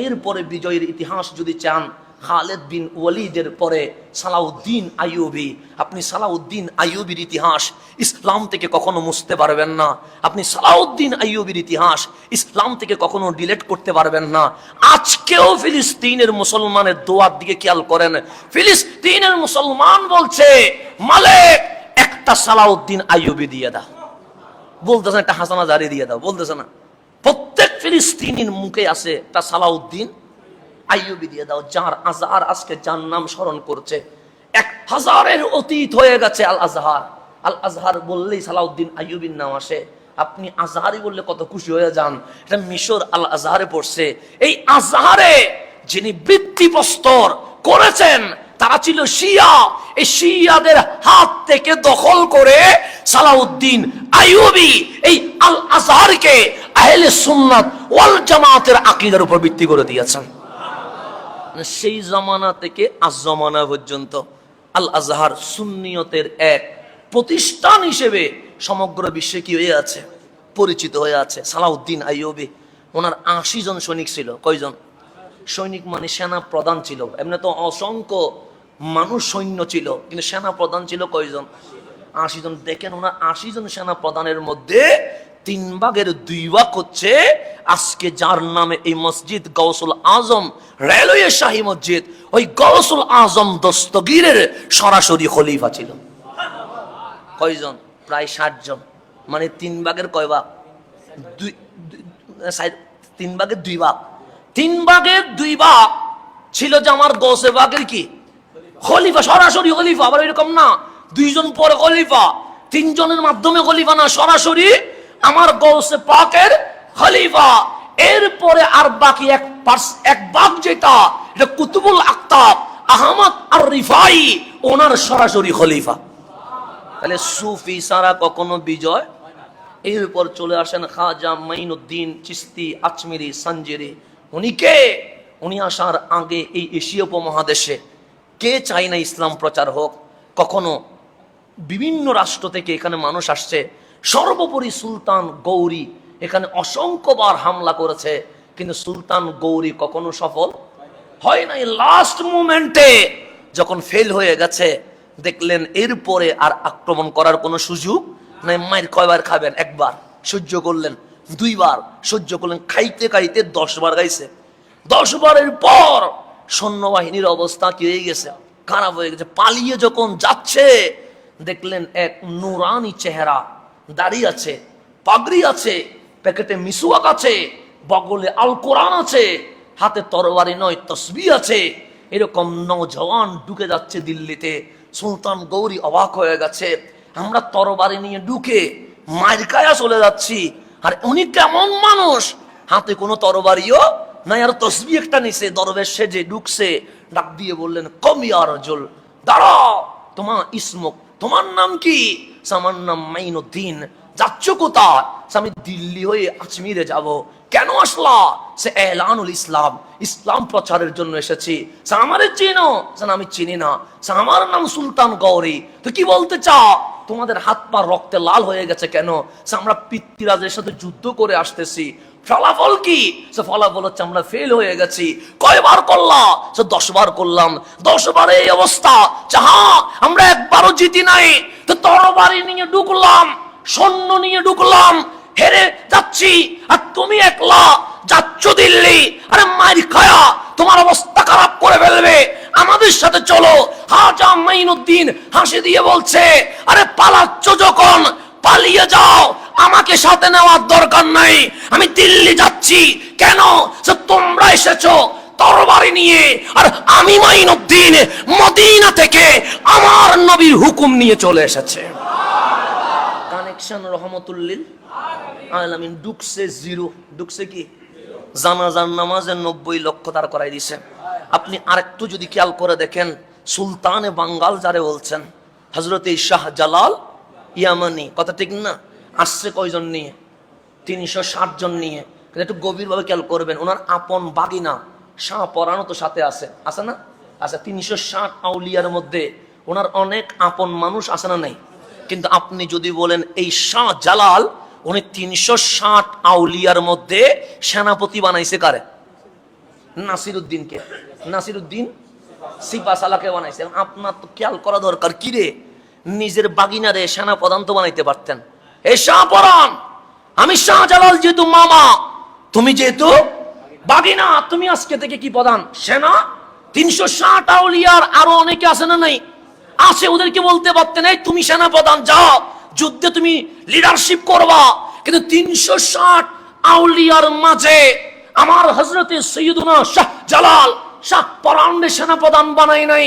এরপরে বিজয়ের ইতিহাস যদি চান, খালিদ বিন ওয়ালিদের পরে সালাউদ্দিন আইয়ুবী। আপনি সালাউদ্দিন আইয়ুবীর ইতিহাস ইসলাম থেকে কখনো মুছতে পারবেন না। আপনি সালাউদ্দিন আইয়ুবীর ইতিহাস ইসলাম থেকে কখনো ডিলিট করতে পারবেন না। আজকেও ফিলিস্তিনের মুসলমানের দোয়ার দিকে খেয়াল করেন। ফিলিস্তিনের মুসলমান বলছে, মালিক একটা সালাউদ্দিন আইয়ুবী দিয়ে দাও। বলতেছে একটা হাসানা জারি দিয়ে দাও, বলতেছে না। প্রত্যেক ফিলিস্তিনির মুখে আছে একটা সালাউদ্দিন আইয়ুবী দিয়ে দাও। যার আজহার আজকে যার নাম স্মরণ করছে, 1000-এর অতীত হয়ে গেছে আল আজহার। আল আজহার বললেই সালাউদ্দিন আইয়ুবীর নাম আসে। আপনি আজহারি বললে কত খুশি হয়ে যান। এটা মিশর আল আজহারে পড়ছে। এই আজহারে যিনি বৃত্তি প্রস্তর করেছেন তারা ছিল শিয়া। এই শিয়াদের হাত থেকে দখল করে সালাউদ্দিন আইয়ুবী এই আল আজহারকে আহলে সুন্নাত ওয়াল জামাতের আকীদার উপর ভিত্তি করে দিয়েছেন। সেই জামানা থেকে আজ জামানা পর্যন্ত আল আজহার সুন্নিয়তের এক প্রতিষ্ঠান হিসেবে সমগ্র বিশ্বে কি হয়ে আছে? পরিচিত হয়ে আছে। সালাউদ্দিন আইয়ুবী, ওনার 80 জন সৈনিক ছিল। কয়জন সৈনিক? মানে সেনা প্রধান ছিল। এমনি তো অসংখ্য মানুষ সৈন্য ছিল, কিন্তু সেনা প্রধান ছিল কয়জন? 80 জন। দেখেন, ওনার 80 জন সেনা প্রধানের মধ্যে 3/2 ভাগ হচ্ছে আজকে যার নামে এই মসজিদ গাউসুল আজম, রেলওয়ে শাহী মসজিদ, ওই গাউসুল আজম দস্তগীরের সরাসরি খলিফা ছিল। কয়জন? প্রায় 60 জন। মানে 3/2 কয় ভাগ? 3/2 ভাগ। 3/2 ভাগ ছিল যে আমার গৌসে বাগের কি খলিফা, সরাসরি খলিফা। আবার এরকম না 2 জন পরে খলিফা, 3 জনের মাধ্যমে খলিফা না, সরাসরি আমার গৌসে পাকের খলিফা। এরপরে আর বাকি এক ভাগ যেটা, এটা কুতুবুল আকতাব আহমদ আর রিফাই, ওনার সরাসরি খলিফা। তাহলে সুফি সারা কখনো বিজয়। এরপর চলে আসেন খাজা মাইনুদ্দিন চিশতি আজমিরি সঞ্জেরি। উনি কে? উনি আসার আগে এই এশীয় উপমহাদেশে কে চায় না ইসলাম প্রচার হোক? কখনো বিভিন্ন রাষ্ট্র থেকে এখানে মানুষ আসছে। সর্বোপরি সুলতান গৌরী এখানে অসংখ্যবার হামলা করেছে, কিন্তু সুলতান গৌরী কখনো সফল হয় নাই। লাস্ট মোমেন্টে যখন ফেল হয়ে গেছে, দেখলেন এরপরে আর আক্রমণ করার কোনো সুযোগ নাই। মায়ের কয়বার খাবেন? একবার সহ্য করলেন, 2 বার সহ্য করলেন, খাইতে খাইতে 10 বার গাইছে। 10 বারের পর সৈন্যবাহিনীর অবস্থা কি হয়ে গেছে? খারাপ হয়ে গেছে। পালিয়ে যখন যাচ্ছে, দেখলেন এক নুরানি চেহারা, দাড়ি আছে, পাগড়ি আছে, প্যাকেটে মিসওয়াক আছে, বগলে আল কোরআন আছে, হাতে তরবারি নয় তসবিহ আছে, এরকম নওজওয়ান ঢুকে যাচ্ছে দিল্লিতে। সুলতান গৌরী অবাক হয়ে গেছে, আমরা তরবারি নিয়ে ঢুকে মারকায়া চলে যাচ্ছি, আর উনি কেমন মানুষ, হাতে কোনো তরবারিও নাই, আর তসবিহ একটা নিছে, দরবেশ সেজে ঢুকছে। ডাক দিয়ে বললেন, কম ইয়া রাজুল, দাঁড়াও, তোমার ইসমুক, তোমার নাম কি? আমার নাম মাইনুদ্দিন। যাচ্ছ কোথায়? আমি দিল্লি হয়ে আজমিরে যাব। কেন আসলা? সে এলানুল ইসলাম, ইসলাম প্রচারের জন্য এসেছি। আমারে চিনো? আমি চিনি না। আমার নাম সুলতান গৌরী। তো কি বলতে চাও? তোমাদের হাত পা রক্তে লাল হয়ে গেছে কেন? আমরা পিতৃরাজের সাথে যুদ্ধ করে আসতেছি, ফলাফল কি? ফলাফল হচ্ছে আমরা ফেল হয়ে গেছি। কয়বার করলা? 10 বার করলাম। 10 বারে এই অবস্থা। হ্যাঁ, আমরা একবারও জিতি নাই। তো তরবারি নিয়ে ঢুকলাম, সৈন্য নিয়ে ঢুকলাম, হেরে যাচ্ছি, আর তুমি একলা যাচ্ছ দিল্লি। আরে মাইর খায়া তোমার অবস্থা খারাপ করে ফেলবে, আমাদের সাথে চলো। হাজা মাইনুদ্দিন হাসি দিয়ে বলছে, আরে পালাচ্ছ যখন পালিয়ে যাও, আমাকে সাথে নেওয়ার দরকার নাই, আমি দিল্লি যাচ্ছি। কেন? তোমরা এসেছো তরবারি নিয়ে, আর আমি মাইনুদ্দিন মদিনা থেকে আমার নবীর হুকুম নিয়ে চলে এসেছে। কানেকশন রহমতুল্লিল আলামিন। ঢুকছে জিরো, ঢুকছে কি? জানাজার নামাজের 90 লক্ষ তার করাই দিছে। আপনি আরেকটু যদি খেয়াল করে দেখেন, সুলতানে বাঙ্গাল যারে বলছেন হযরতে শাহ জালাল ইয়ামানি, কথা ঠিক না? আসছে কয়জন নিয়ে? 360 জন নিয়ে। একটু গভীরভাবে খেয়াল করবেন, ওনার আপন বাগিনা শাহ পরানো তো সাথে আছে, আছে না? আচ্ছা, 360 আউলিয়ার মধ্যে ওনার অনেক আপন মানুষ আছে না নাই? কিন্তু আপনি যদি বলেন এই শাহ জালাল উনি 360 আউলিয়ার মধ্যে সেনাপতি বানাইছে কারে? নাসিরউদ্দিনকে। নাসিরউদ্দিন সিপাসালাকে বানাইছে। আপনার তো খেয়াল করা দরকার, কি রে নিজের বাগিনারে সেনাপ্রধান তো বানাইতে পারতেন। এই শাহপরান, আমি শাহজালাল যেহেতু মামা, তুমি যেহেতু বাগিনা, তুমি আজকে থেকে কি প্রধান? সেনা। 360 আউলিয়ার আরো অনেকে আছে না নাই? আছে, ওদেরকে বলতে পারতেন এই তুমি সেনা প্রধান, যাও যুদ্ধে তুমি লিডারশিপ করবা। কিন্তু 360 আউলিয়ার মাঝে আমার হযরতে সৈয়দুনা শাহ জালাল শাহ পরান্ডে সেনা প্রধান বানাই নাই।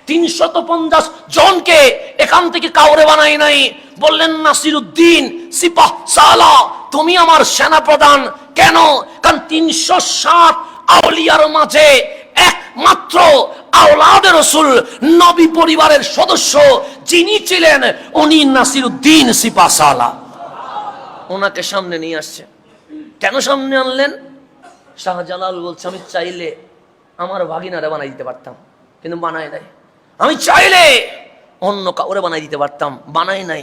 350 জনকে এখান থেকে কাউরে বানাই নাই। বললেন নাসিরউদ্দিন সিপাহ সালা, তুমি আমার সেনা প্রধান। কেন? কারণ 360 আউলিয়ার মাঝে একমাত্র আওলাদে রাসূল নবী পরিবারের সদস্য যিনি ছিলেন, উনি নাসিরউদ্দিন সিপাহ সালা। ওনাকে সামনে নিয়ে আসছে। কেন সামনে আনলেন? শাহজালাল বলছে, আমি চাইলে আমার ভাগিনারে বানাই দিতে পারতাম, কিন্তু বানাই নাই। আমি চাইলে অন্য কাউরে বানাই দিতে পারতাম, বানাই নাই।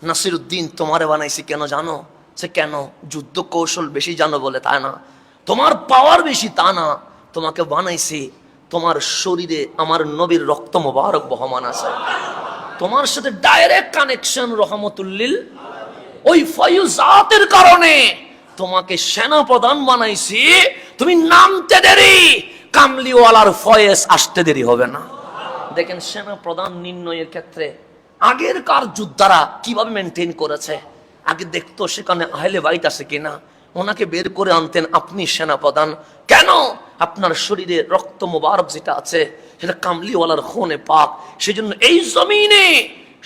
নাসিরউদ্দিন তোমারে বানাইছি কেন জানো? সে কেন? যুদ্ধ কৌশল বেশি জানো বলে তা না, তোমার পাওয়ার বেশি তা না, তোমাকে বানাইছি তোমার শরীরে আমার নবীর রক্ত মোবারক বহমান আছে, তোমার সাথে ডাইরেক্ট কানেকশন রহমতুল্লিল। ওই ফয়ুজাতের কারণে তোমাকে সেনা প্রধান বানাইছি। তুমি নামতে দেরি, কামলিওয়ালার ফয়েজ আসতে দেরি হবে না। দেখেন সেনা প্রধান নির্ণয়ের ক্ষেত্রে আগের কার যোদ্ধারা কিভাবে মেনটেন করেছে। আগে দেখতো সেখানে আহলে বাইত আছে কিনা, ওনাকে বের করে আনতেন, আপনি সেনা প্রধান। কেন? আপনার শরীরে রক্ত মোবারক যেটা আছে সেটা কামলিওয়ালার খুনে পাক। সেজন্য এই জমিনে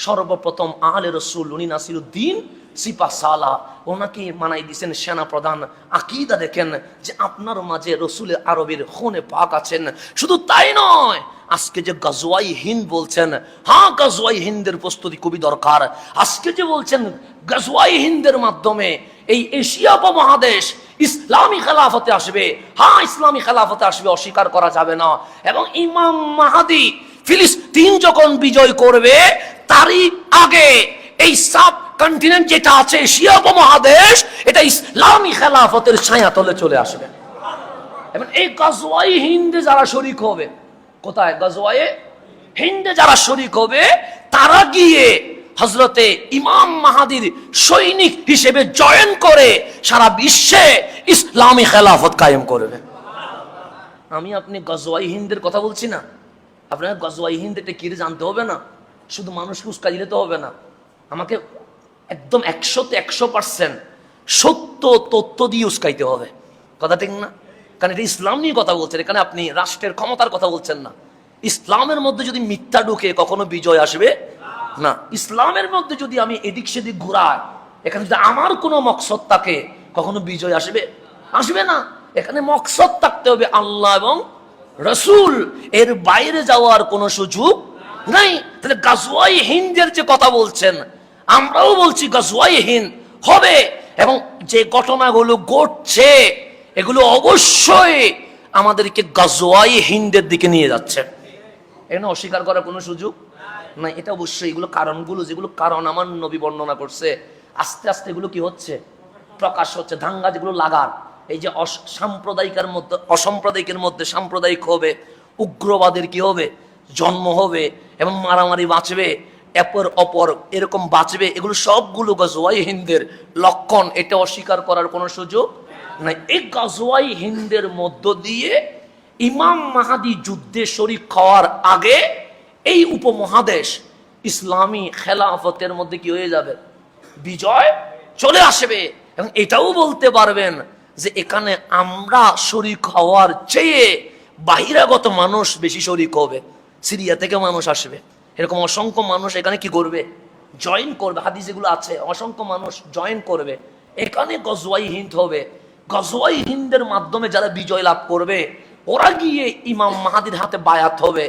সর্বপ্রথম আলে রসুল উনি নাসিরউদ্দিন সিপাহ সালা, ওনাকে মানাই দিয়েছেন সেনা প্রধান। আকীদা দেখেন যে আপনার মাঝে রসুল আরবের খুনে পাক আছেন। শুধু তাই নয়, আজকে যে গাজওয়াই হিন্দ বলছেন, হ্যাঁ গাজওয়াই হিন্দের প্রস্তুতি খুবই দরকার। আজকে যে বলছেন গাজওয়াই হিন্দের মাধ্যমে এই এশিয়া উপমহাদেশ ইসলামী খেলাফতে আসবে, হ্যাঁ ইসলামী খেলাফতে আসবে, অস্বীকার করা যাবে না। এবং ইমাম মাহাদি ফিলিস্তিন যখন বিজয় করবে তারই আগে এই সাব কন্টিনেন্ট যেটা আছে এশিয়া উপমহাদেশ, এটা ইসলামী খেলাফতের ছায়াতলে চলে আসবে। এবং এই গাজওয়াই হিন্দে যারা শরীক হবে, কোথায়? গাজওয়ায়ে হিন্দে যারা শরীক হবে তারা গিয়ে হযরতে ইমাম মাহাদির সৈনিক হিসেবে জয়েন করে সারা বিশ্বে ইসলামী খেলাফত কায়েম করবে। আমি আপনি গাজওয়াই হিন্দের কথা বলছি না, আপনার গাজওয়াই হিন্দ এটা কি জানতে হবে না, শুধু মানুষকে উস্কা দিলে তো হবে না, আমাকে একদম 100% সত্য তথ্য দিয়ে উস্কাইতে হবে। কথা ঠিক না? কারণ এটা ইসলাম নিয়ে কথা বলছেন, এখানে আপনি রাষ্ট্রের ক্ষমতার কথা বলছেন না। ইসলামের মধ্যে যদি মিথ্যা ঢুকে কখনো বিজয় আসবে না। ইসলামের মধ্যে যদি আমি এদিক সেদিক ঘুরাই, এখানে যদি আমার কোনো মকসদ থাকে, কখনো বিজয় আসবে? আসবে না। এখানে মকসদ থাকতে হবে আল্লাহ এবং রসুল, এর বাইরে যাওয়ার কোনো সুযোগ নাই। তাহলে গাজওয়াই হিন্দের যে কথা বলছেন, আমরাও বলছি গাজওয়াই হিন্দ হবে। এবং যে ঘটনাগুলো ঘটছে এগুলো অবশ্যই আমাদেরকে গাজওয়াই হিন্দের দিকে নিয়ে যাচ্ছে, এখানে অস্বীকার করার কোনো সুযোগ নাই। এটা অবশ্যই এগুলো কারণগুলো, যেগুলো কারণ আমার নবী বর্ণনা করছে, আস্তে আস্তে এগুলো কি হচ্ছে? প্রকাশ হচ্ছে। ধাঙ্গা যেগুলো লাগার, এই যে সাম্প্রদায়িকের মধ্যে অসাম্প্রদায়িকের মধ্যে সাম্প্রদায়িক হবে, উগ্রবাদের কি হবে, জন্ম হবে, এবং মারামারি বাঁচবে, এপর অপর এরকম বাঁচবে, এগুলো সবগুলো গাজওয়াই হিন্দের লক্ষণ। এটা অস্বীকার করার কোনো সুযোগ নাই। এই গাজওয়াই হিন্দের মধ্য দিয়ে ইমাম মাহাদি যুদ্ধে শরীক হওয়ার আগে এই উপমহাদেশ ইসলামী খেলাফতের মধ্যে কি হয়ে যাবে, বিজয় চলে আসবে। এবং এটাও বলতে পারবেন যে এখানে আমরা শরীক হওয়ার চেয়ে বাহিরাগত মানুষ বেশি শরীক হবে, সিরিয়া থেকে মানুষ আসবে, এরকম অসংখ্য মানুষ এখানে কি করবে, জয়েন করবে। হাদিস এগুলো আছে, অসংখ্য মানুষ জয়েন করবে, এখানে গজওয়াই হিন্দ হবে। গজওয়াই হিন্দের মাধ্যমে যারা বিজয় লাভ করবে ওরা গিয়ে ইমাম মাহাদির হাতে বায়াত হবে।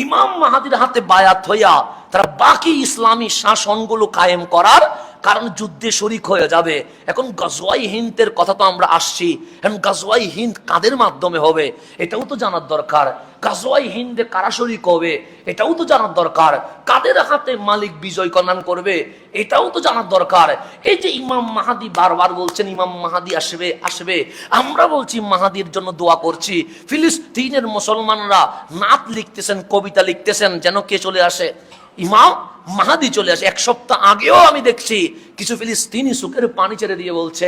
ইমাম মাহাদির হাতে বায়াত হইয়া তারা বাকি ইসলামী শাসনগুলো কায়েম করার কারণ যুদ্ধে শরিক হয়ে যাবে। এখন গজওয়াই হিন্দের কথা তো আমরা আসছি, এখন গজওয়াই হিন্দ কাদের মাধ্যমে হবে এটাও তো জানার দরকার। গজওয়াই হিন্দে কারা শরিক হবে এটাও তো জানার দরকার। কাদের হাতে মালিক বিজয় কর্ণান করবে এটাও তো জানার দরকার। এই যে ইমাম মাহাদি বারবার বলছেন ইমাম মাহাদি আসবে আসবে, আমরা বলছি মাহাদির জন্য দোয়া করছি। ফিলিস্তিনের মুসলমানরা নাত লিখতেছেন, কবিতা লিখতেছেন যেন কে চলে আসে, ইমাম মাহাদি চলে আসে। এক সপ্তাহ আগেও আমি দেখছি কিছু ফিলিস্তিনি চোখের পানি ছেড়ে দিয়ে বলছে,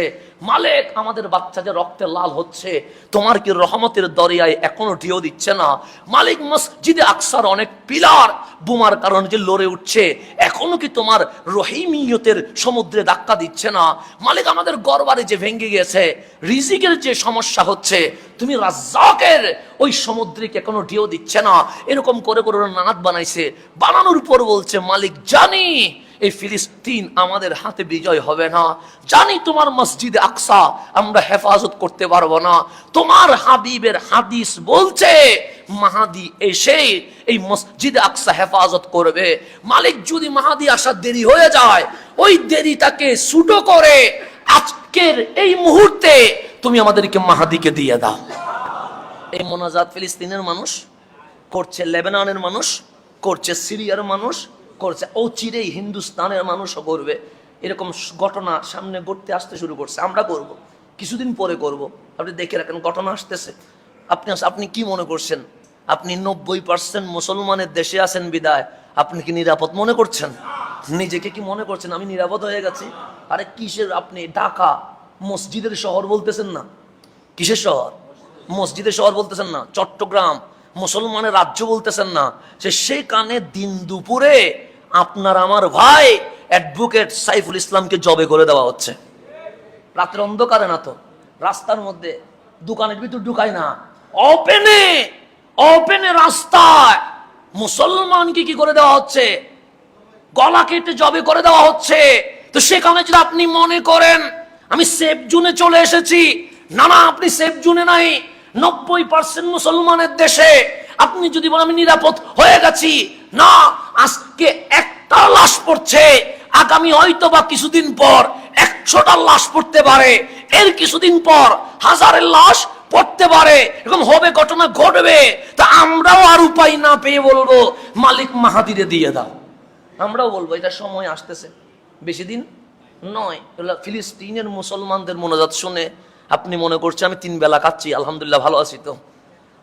মালিক আমাদের বাচ্চা যে রক্তে লাল হচ্ছে, তোমার কি রহমতের দরিয়ায় এখনো ঢেউ দিচ্ছে না? মালিক মসজিদে আকসার অনেক পিলার বোমার কারণে যে লড়ে উঠছে, এখনো কি তোমার রহিমিয়তের সমুদ্রে ধাক্কা দিচ্ছে না? মালিক আমাদের ঘরবাড়ি যে ভেঙে গেছে, রিজিকের যে সমস্যা হচ্ছে, তুমি রাজ্জাকের ওই সমুদ্রকে এখনো ঢেউ দিচ্ছে না? এরকম করে করে নাত বানাইছে, বানানোর পর বলছে মালিক জানি এই ফিলিস্তিন আমাদের হাতে বিজয় হবে না, জানি তোমার মসজিদে আকসা আমরা হেফাজত করতে পারবো না। তোমার হাবিবের হাদিস বলছে মাহাদি এসে এই মসজিদে আকসা হেফাজত করবে। মালিক যদি মাহাদি আসার দেরি হয়ে যায়, ওই দেরিটাকে ছুটো করে আজকের এই মুহূর্তে তুমি আমাদেরকে মাহাদিকে দিয়ে দাও। এই মোনাজাত ফিলিস্তিনের মানুষ করছে, লেবাননের মানুষ করছে, সিরিয়ার মানুষ করছে, ও চিরেই হিন্দুস্তানের মানুষও করবে। এরকম ঘটনা সামনে ঘটতে আসতে শুরু করছে, আমরা করব, কিছুদিন পরে করব। আপনি দেখে রাখেন ঘটনা আসতেছে। আপনি কি মনে করছেন আপনি 90% মুসলমানের দেশে আছেন বিদায় আপনি কি নিরাপদ মনে করছেন? নিজেকে কি মনে করছেন আমি নিরাপদ হয়ে গেছি? আরে কিসের, আপনি ঢাকা মসজিদের শহর বলতেছেন না? কিসের শহর? মসজিদের শহর বলতেছেন না? চট্টগ্রাম মুসলমানের রাজ্য বলতেছেন না? সেখানে দিন দুপুরে আপনার আমার ভাই অ্যাডভোকেট সাইফুল ইসলামকে জবে করে দেওয়া হচ্ছে। রাতের অন্ধকারে না তো, রাস্তার মধ্যে, দোকানের ভিতর ঢুকায় না, ওপেনে ওপেনে রাস্তায় মুসলমানকে কি করে দেওয়া হচ্ছে, গলা কেটে জবে করে দেওয়া হচ্ছে। তো সেখানে যদি আপনি মনে করেন আমি সেফ জোনে চলে এসেছি, না না, আপনি সেফ জোনে নাই। 90% মুসলমানের দেশে আপনি যদি বলেন আমি নিরাপদ হয়ে গেছি, না, আজকে একটা লাশ পড়ছে, আগামী হয়তো বা কিছুদিন পর 100টা লাশ পড়তে পারে, এর কিছুদিন পর হাজারের লাশ পড়তে পারে, এরকম হবে, ঘটনা ঘটবে। তা আমরাও আর উপায় না পেয়ে বলবো মালিক মাহাদিরে দিয়ে দাও। আমরাও বলবো এটা সময় আসতেছে, বেশি দিন নয়। ফিলিস্তিনের মুসলমানদের মোনাজাত শুনে আপনি মনে করছেন আমি 3 বেলা খাচ্ছি, আলহামদুলিল্লাহ ভালো আছি তো।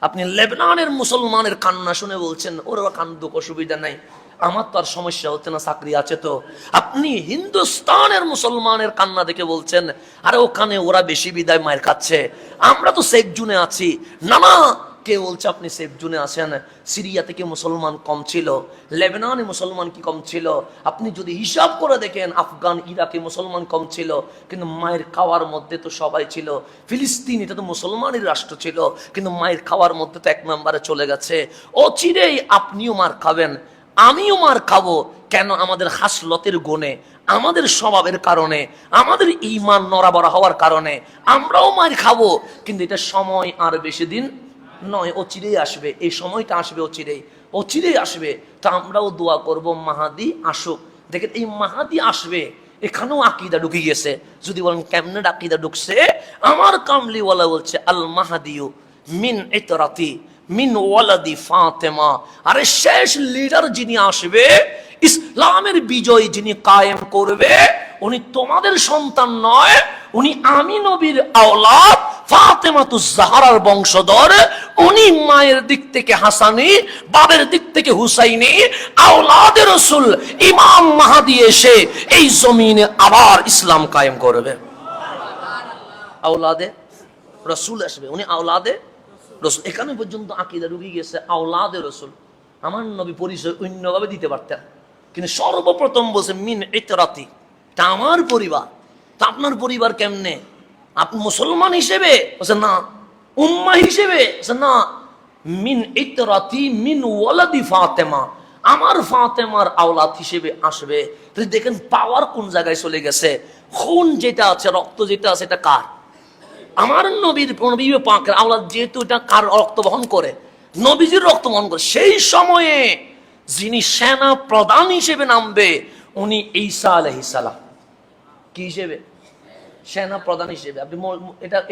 আপনি লেবাননের মুসলমানের কান্না শুনে বলছেন ওরা কান্দুক, অসুবিধা নাই, আমার তো আর সমস্যা হচ্ছে না, চাকরি আছে তো। আপনি হিন্দুস্তানের মুসলমানের কান্না দেখে বলছেন আরে ওখানে ওরা বেশি বিদায় মায়ের খাচ্ছে, আমরা তো সেফ জোনে আছি। না না, কে বলছে আপনি সেফ জোনে আছেন? সিরিয়া থেকে মুসলমান কম ছিল, লেবাননে মুসলমান কি কম ছিল? আপনি যদি হিসাব করে দেখেন আফগান ইরাকে মুসলমান কম ছিল, কিন্তু মায়ের খাওয়ার মধ্যে তো সবাই ছিল। ফিলিস্তিন এটা তো মুসলমানের রাষ্ট্র ছিল, কিন্তু মায়ের খাওয়ার মধ্যে তো 1 নম্বরে চলে গেছে। ও চিরেই আপনিও মার খাবেন, আমিও মার খাবো। কেন? আমাদের হাসলতের গুণে, আমাদের স্বভাবের কারণে, আমাদের ঈমান নড়াবড়া হওয়ার কারণে আমরাও মার খাবো। কিন্তু এটা সময় আর বেশি দিন নয়, ও চিরেই আসবে, এই সময়টা আসবে, ও চিরেই আসবে। তা আমরাও দোয়া করব মাহাদি আসুক। দেখেন এই মাহাদি আসবে, এখানেও আকীদা ঢুকে গেছে। যদি বলেন কেমনে আকীদা ঢুকছে, আমার কামলিওয়ালা বলছে আল মাহাদিউ মিন ইতরাতি মিন ওয়ালাদি ফাতেমা। আরে শেষ লিডার যিনি আসবে, ইসলামের বিজয় যিনি কায়েম করবে, উনি তোমাদের সন্তান নয়, উনি আমি নবীর আওলাদ, ফাতেমাতুজ জাহরার বংশধর। উনি মায়ের দিক থেকে হাসানি, বাবার দিক থেকে হুসাইনি, আওলাদে রাসূল ইমাম মাহদি এসে এই জমিনে আবার ইসলাম কায়েম করবে। আওলাদে রাসূল আসবে, উনি আওলাদে রাসূল। এখানে পর্যন্ত আকীদা ঢুকে গেছে আওলাদে রাসূল। আমার নবী পরিচয় অন্যভাবে দিতে পারতেন, কিন্তু সর্বপ্রথম বলছে মিন ইতরাতি, তা আমার পরিবার। তা আপনার পরিবার কেমনে? আপনি মুসলমান হিসেবে? বলছে না। উম্মাহ হিসেবে? বলছে না। মিন ইতরাতি মিন ওয়ালাদি ফাতেমা, আমার ফাতেমার আওলাদ হিসেবে আসবে। তাহলে দেখেন পাওয়ার কোন জায়গায় চলে গেছে। খুন যেটা আছে, রক্ত যেটা আছে, এটা কার? আমার নবীর নবী পাকের আওলাদ, যেহেতু এটা কার রক্ত বহন করে? নবীজির রক্ত বহন করে। সেই সময়ে যিনি সেনা প্রধান হিসেবে নামবে উনি ঈসা আলাইহিস সালাম। কি হিসেবে? সেনা প্রধান হিসেবে। আপনি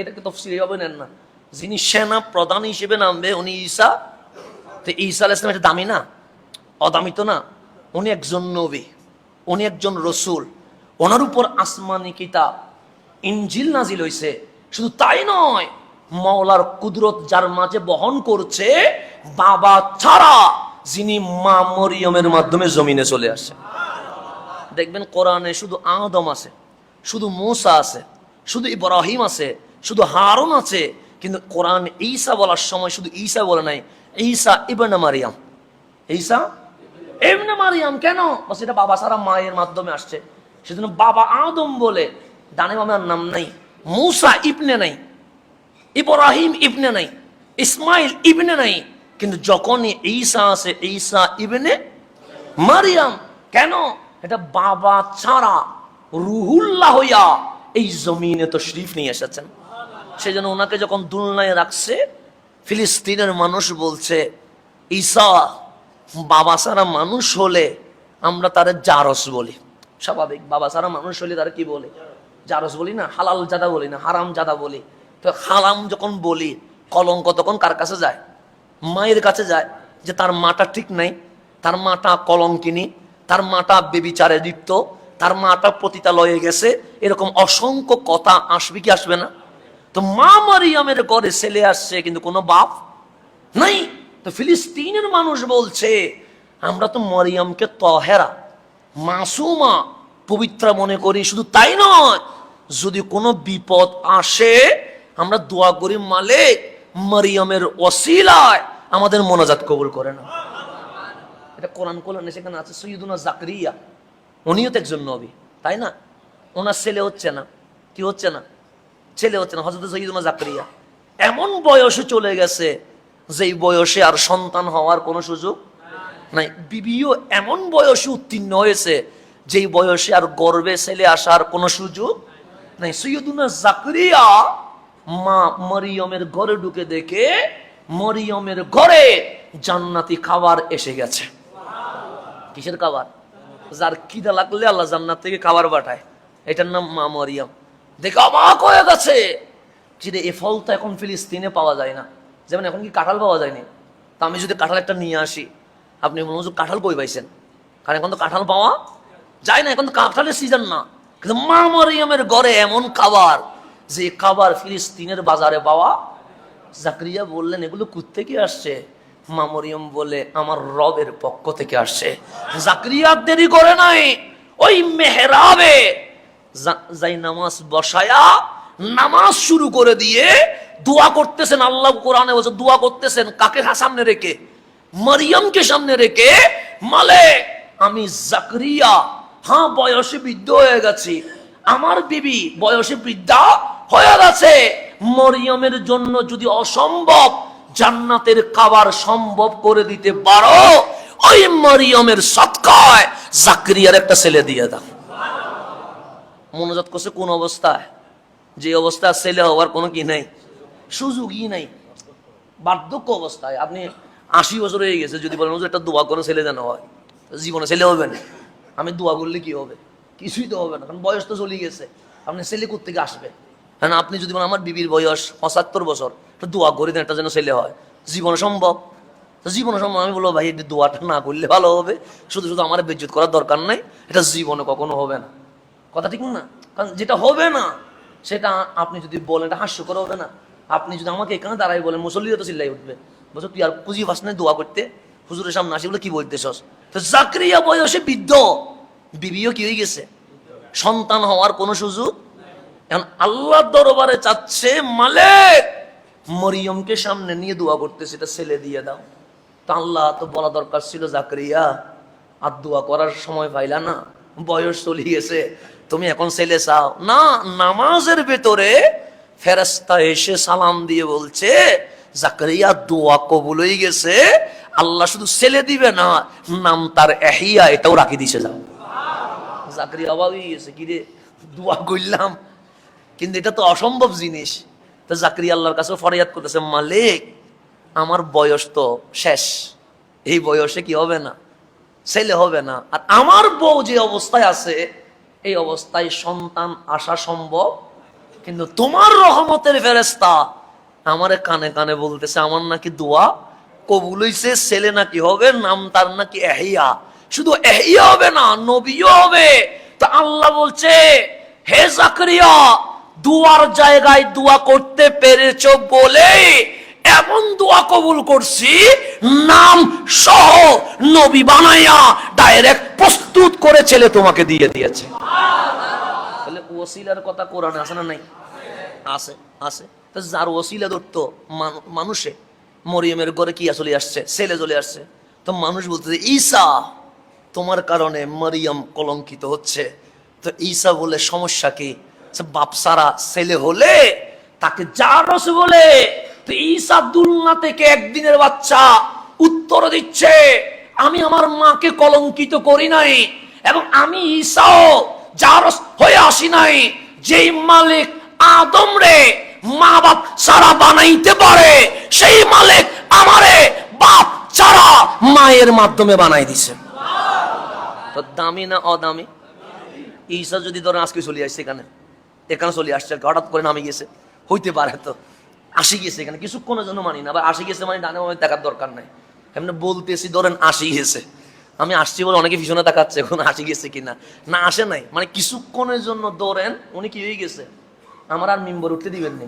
এটাকে তাফসীরে হবে নেন না। যিনি সেনা প্রধান হিসেবে নামবে উনি ঈসা। তো ঈসা আলাইহিস সালাম এটা দামি না? অদামি তো না। উনি একজন নবী, উনি একজন রসুল, ওনার উপর আসমানি কিতাব ইনজিল নাজিল হইছে। শুধু তাই নয়, মাওলার কুদরত যার মাঝে বহন করছে, বাবা ছাড়া, যিনি মা মরিয়মের মাধ্যমে জমিনে চলে আসে। দেখবেন কোরআনে শুধু আদম আছে, শুধু মূসা আছে, শুধু ইব্রাহিম আছে, শুধু হারুন আছে, কিন্তু কোরআন ঈসা বলার সময় শুধু ঈসা বলে নাই, ঈসা ইবনে মারিয়াম। ঈসা ইবনে মারিয়াম কেন? বস এটা বাবা ছাড়া মায়ের মাধ্যমে আসছে, সেজন্য বাবা আদম বলে। ডানে বাবার নাম নাই, মূসা ইবনে নাই, ইব্রাহিম ইবনে নাই, ইসমাইল ইবনে নাই, কিন্তু যখনই ঈসা আছে ঈসা ইবনে মারিয়াম। কেন? এটা বাবা ছাড়া রুহুল্লাহ হইয়া এই জমিনে তো শরীফ নিয়ে এসেছেন। সেজন্য ওনাকে যখন দুলনায় রাখছে, ফিলিস্তিনের মানুষ বলছে ঈসা বাবা ছাড়া মানুষ হলে আমরা তার জারস বলি। স্বাভাবিক, বাবা ছাড়া মানুষ হলে তারা কি বলে? জারস বলি না, হালাল জাদা বলি না, হারাম জাদা বলি। তো হারাম যখন বলি, কলঙ্ক তখন কার কাছে যায়? মায়ের কাছে যায়, যে তার মাটা ঠিক নাই, তার মাটা কলঙ্কিনী, তার মাটা বেবিচারে লিপ্ত, তার মাটা পতিতালয়ে গেছে। এরকম অসংখ্য কথা আসবে কি আসবে না? তো মা মারিয়ামের ঘরে ছেলে আসছে, কিন্তু কোনো বাপ নাই। তো ফিলিস্তিনের মানুষ বলছে আমরা তো মরিয়মকে তহেরা, মাসুমা, পবিত্র মনে করি। শুধু তাই নয়, যদি কোনো বিপদ আসে আমরা দোয়া করি মালিক মরিয়মের ওসিলায় আমাদের মোনাজাত কবুল করে না। এটা কোরআন কোরআনে সেখানে আছে। সৈয়দুনা জাকরিয়া, উনিও তো একজন নবী, তাই না? ওনার ছেলে হচ্ছে না, কি হচ্ছে না? ছেলে হচ্ছে না। হযরত সৈয়দুনা জাকরিয়া এমন বয়সে চলে গেছে, যেই বয়সে আর সন্তান হওয়ার কোনো সুযোগ নাই। বিবিও এমন বয়সে উত্তীর্ণ হয়েছে, যেই বয়সে আর গর্ভে ছেলে আসার কোনো সুযোগ নাই। সৈয়দুনা জাকরিয়া মা মরিয়মের ঘরে ঢুকে দেখে মরিয়মের ঘরে জান্নাতি খাবার এসে গেছে। কিসের খাবার? যার খিদা লাগলে আল্লাহ জান্নাত থেকে খাবার পাঠায়, এটার নাম মা মরিয়ম। দেখে অবাক হয়ে গেছে, যে এ ফল তো এখন ফিলিস্তিনে পাওয়া যায় না। যেমন এখন কি কাঁঠাল পাওয়া যায়নি, তা আমি যদি কাঁঠাল একটা নিয়ে আসি, আপনি কাঁঠাল কই পাইছেন? কারণ এখন তো কাঁঠাল পাওয়া যায় না, এখন তো কাঁঠালের সিজন না। কিন্তু মা মরিয়মের ঘরে এমন খাবার, যে খাবার ফিলিস্তিনের বাজারে পাওয়া। জাকরিয়া বললেন এগুলো কোত্থেকে আসছে? মা মরিয়ম বলে আমার রবের পক্ষ থেকে আসছে। জাকরিয়া দেরি করে নাই, ওই মেহরাবে যাই নামাজ বসায়া নামাজ শুরু করে দিয়ে দোয়া করতেছেন। আল্লাহ কোরআনে বলছে দোয়া করতেছেন কাকে সামনে রেখে? মরিয়মকে সামনে রেখে। মালিক আমি জাকরিয়া, হ্যাঁ বয়সে বৃদ্ধ হয়ে গেছি, আমার বিবি বয়সে বৃদ্ধা হয়ে গেছে, মরিয়মের জন্য যদি অসম্ভব জান্নাতের খাবার সম্ভব করে দিতে পারো, ওই মরিয়মের সদকায় জাকরিয়ার একটা ছেলে দিয়ে দাও। মনোজাত করছে কোন অবস্থায়? যে অবস্থা ছেলে হওয়ার কোনো কি নাই, সুযোগই নাই, বার্ধক্য অবস্থায়। আপনি 80 বছর হয়ে গেছে, যদি বলেন একটা দোয়া করে ছেলে যেন হয়, জীবনে ছেলে হবে না। আমি দোয়া করলে কি হবে? কিছুই তো হবে না, কারণ বয়স তো চলে গেছে। আপনি ছেলে কোত্থেকে আসবে? হ্যাঁ, আপনি যদি বলেন আমার বিবির বয়স 75 বছর, দোয়া করে দেন একটা যেন ছেলে হয়, জীবনে সম্ভব? জীবনে সম্ভব। আমি বলবো ভাই এটা দোয়াটা না করলে ভালো হবে, শুধু শুধু আমার বেজ্জত করার দরকার নাই, এটা জীবনে কখনো হবে না। কথা ঠিক না? কারণ যেটা হবে না সেটা আপনি যদি বলেন এটা হাস্যকর হবে না? আপনি যদি আমাকে এখানে দাঁড়াই বলেন, মুসল্লিরা তো চিল্লাই উঠবে, বলছো তুই আর পুঁজি পাস না দোয়া করতে, হুজুরের সামনে আসি বলে কি বলতেছস? তো জাকরিয়া বয়সে বৃদ্ধ, বিবিও কি হয়ে গেছে, সন্তান হওয়ার কোনো সুযোগ। এখন আল্লাহর দরবারে চাচ্ছে মালিক মরিয়মকে সামনে নিয়ে দোয়া করতেছে, এটা ছেলে দিয়ে দাও। তা আল্লাহ তো বলা দরকার ছিল, জাকরিয়া আর দোয়া করার সময় পাইলা না, বয়স চলে গেছে, তুমি এখন ছেলে চাও না। নামাজের ভেতরে ফেরেশতা এসে সালাম দিয়ে বলছে, জাকরিয়া দোয়া কবুল হয়ে গেছে, আল্লাহ শুধু ছেলে দিবে না, নাম তার এহিয়া, এটাও রাখি দিছে। যাও। জাকরিয়া অবাক হয়ে গেছে, কি রে দোয়া করলাম কিন্তু এটা তো অসম্ভব জিনিস। তো জাকরিয়া আল্লাহর কাছে ফরিয়াদ করতেছে, মালিক আমার বয়স তো শেষ, এই বয়সে কি হবে না, ছেলে হবে না, আর আমার বউ যে অবস্থায় আছে এই অবস্থায় সন্তান আসা সম্ভব, কিন্তু তোমার রহমতের ফেরেশতা আমারে কানে কানে বলতেছে আমার নাকি দোয়া কবুল হইছে, ছেলে নাকি হবে, নাম তার নাকি এহিয়া। শুধু এহিয়া হবে না, নবীও হবে। তো আল্লাহ বলছে, হে জাকরিয়া দুয়ার জায়গায় দোয়া করতে পেরেছো বলে এমন দোয়া কবুল করছি, নাম সহ নবী বানাইয়া ডাইরেক্ট প্রস্তুত করে ছেলে তোমাকে দিয়ে দিয়েছে। তাহলে ওসিলার কথা কোরআনে আছে না নাই? আছে, আছে। তো যার ওসিলা ধরতো মানুষে, মরিয়মের ঘরে কি চলে আসছে, ছেলে চলে আসছে। তো মানুষ বলতেছে ঈসা তোমার কারণে মরিয়ম কলঙ্কিত হচ্ছে। তো ঈসা বলে সমস্যা কি, বাপ সারা ছেলে হলে তাকে জারস বলে। তো ঈসা দুলনা থেকে একদিনের বাচ্চা উত্তর দিচ্ছে, আমি আমার মাকে কলঙ্কিত করি নাই, এবং আমি ঈসাও জারস হয়ে আসি নাই। যেই মালিক আদম রে মা বাপ সারা বানাইতে পারে, সেই মালিক আমারে বাপ ছাড়া মায়ের মাধ্যমে বানাই দিছে। তো দামি না অদামি? ঈসা যদি ধরেন আজকে চলে আসছে এখানে চলে আসছে, হঠাৎ করে নামে গেছে, হইতে পারে তো আসি গেছে এখানে কিছুক্ষণের জন্য, মানি না। আবার আসি গেছে মানে ডানে বামে দেখার দরকার নাই, এমনি বলতেছি ধরেন আসি গেছে, আমি আসছি বলে অনেকে পিছনে তাকাচ্ছে এখন আসি গেছে কিনা, না আসে নাই, মানে কিছুক্ষণের জন্য ধরেন উনি কি হয়ে গেছে, আমার আর মিম্বর উঠতে দিবেন নি,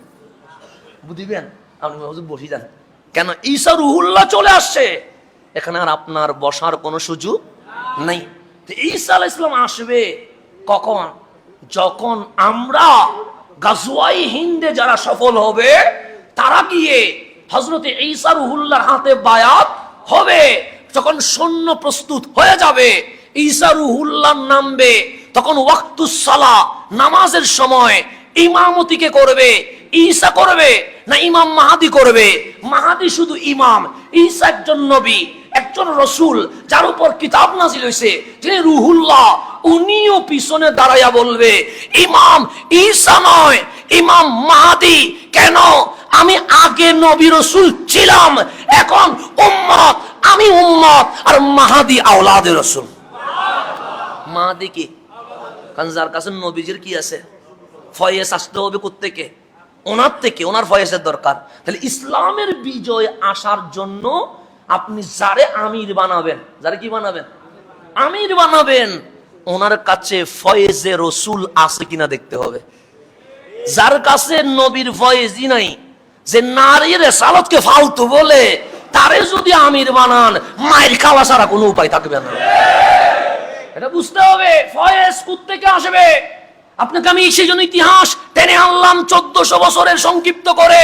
বুঝিবেন আপনি বসি যান কেন, ঈসা রুহুল্লাহ চলে আসছে এখানে, আর আপনার বসার কোনো সুযোগ নাই। ঈসা আলাইহিস সালাম আসবে কখন? যখন আমরা গাজওয়ায়ে হিন্দে যারা সফল হবে তারা গিয়ে হযরতে ঈসা রুহুল্লাহর হাতে বায়াত হবে। যখন সৈন্য প্রস্তুত হয়ে যাবে, ঈসা রুহুল্লাহ নামবে, তখন ওয়াক্তুস সালাহ নামাজের সময় ইমামতি কে করবে? ঈসা করবে না ইমাম মাহাদি করবে? মাহাদি শুধু ইমাম, ঈসা একজন নবী, একজন রসুল, যার উপর কিতাব নাজিল হয়েছে, যিনি রুহুল্লাহ, উনিও পিছনে দাঁড়াইয়া বলবে ইমাম ঈসা নয়, ইমাম মাহাদি। কেন? আমি আগে নবী রসুল ছিলাম, এখন উম্মত, আমি উম্মত, আর মাহাদি আওলাদে রসুল। মাহাদি কি? কারণ যার কাছে নবীজির কি আছে, ফয়েজ আসতে হবে কোত্থেকে? ওনার থেকে, ওনার ফয়েজের দরকার। তাহলে ইসলামের বিজয় আসার জন্য আপনি যারে আমির বানাবেন, যারে কি বানাবেন? আমির বানাবেন, ওনার কাছে ফয়েজে রসুল আছে কিনা দেখতে হবে। যার কাছে নবীর ফয়েজই নাই, যে নারীর রেসালতকে ফালতু বলে, তারে যদি আমির বানান মায়ের খাওয়া ছাড়া কোনো উপায় থাকবে না। এটা বুঝতে হবে ফয়েজ কোত্থেকে আসবে। আপনাকে আমি সেই জন্য ইতিহাস টেনে আনলাম 1400 বছরের সংক্ষিপ্ত করে।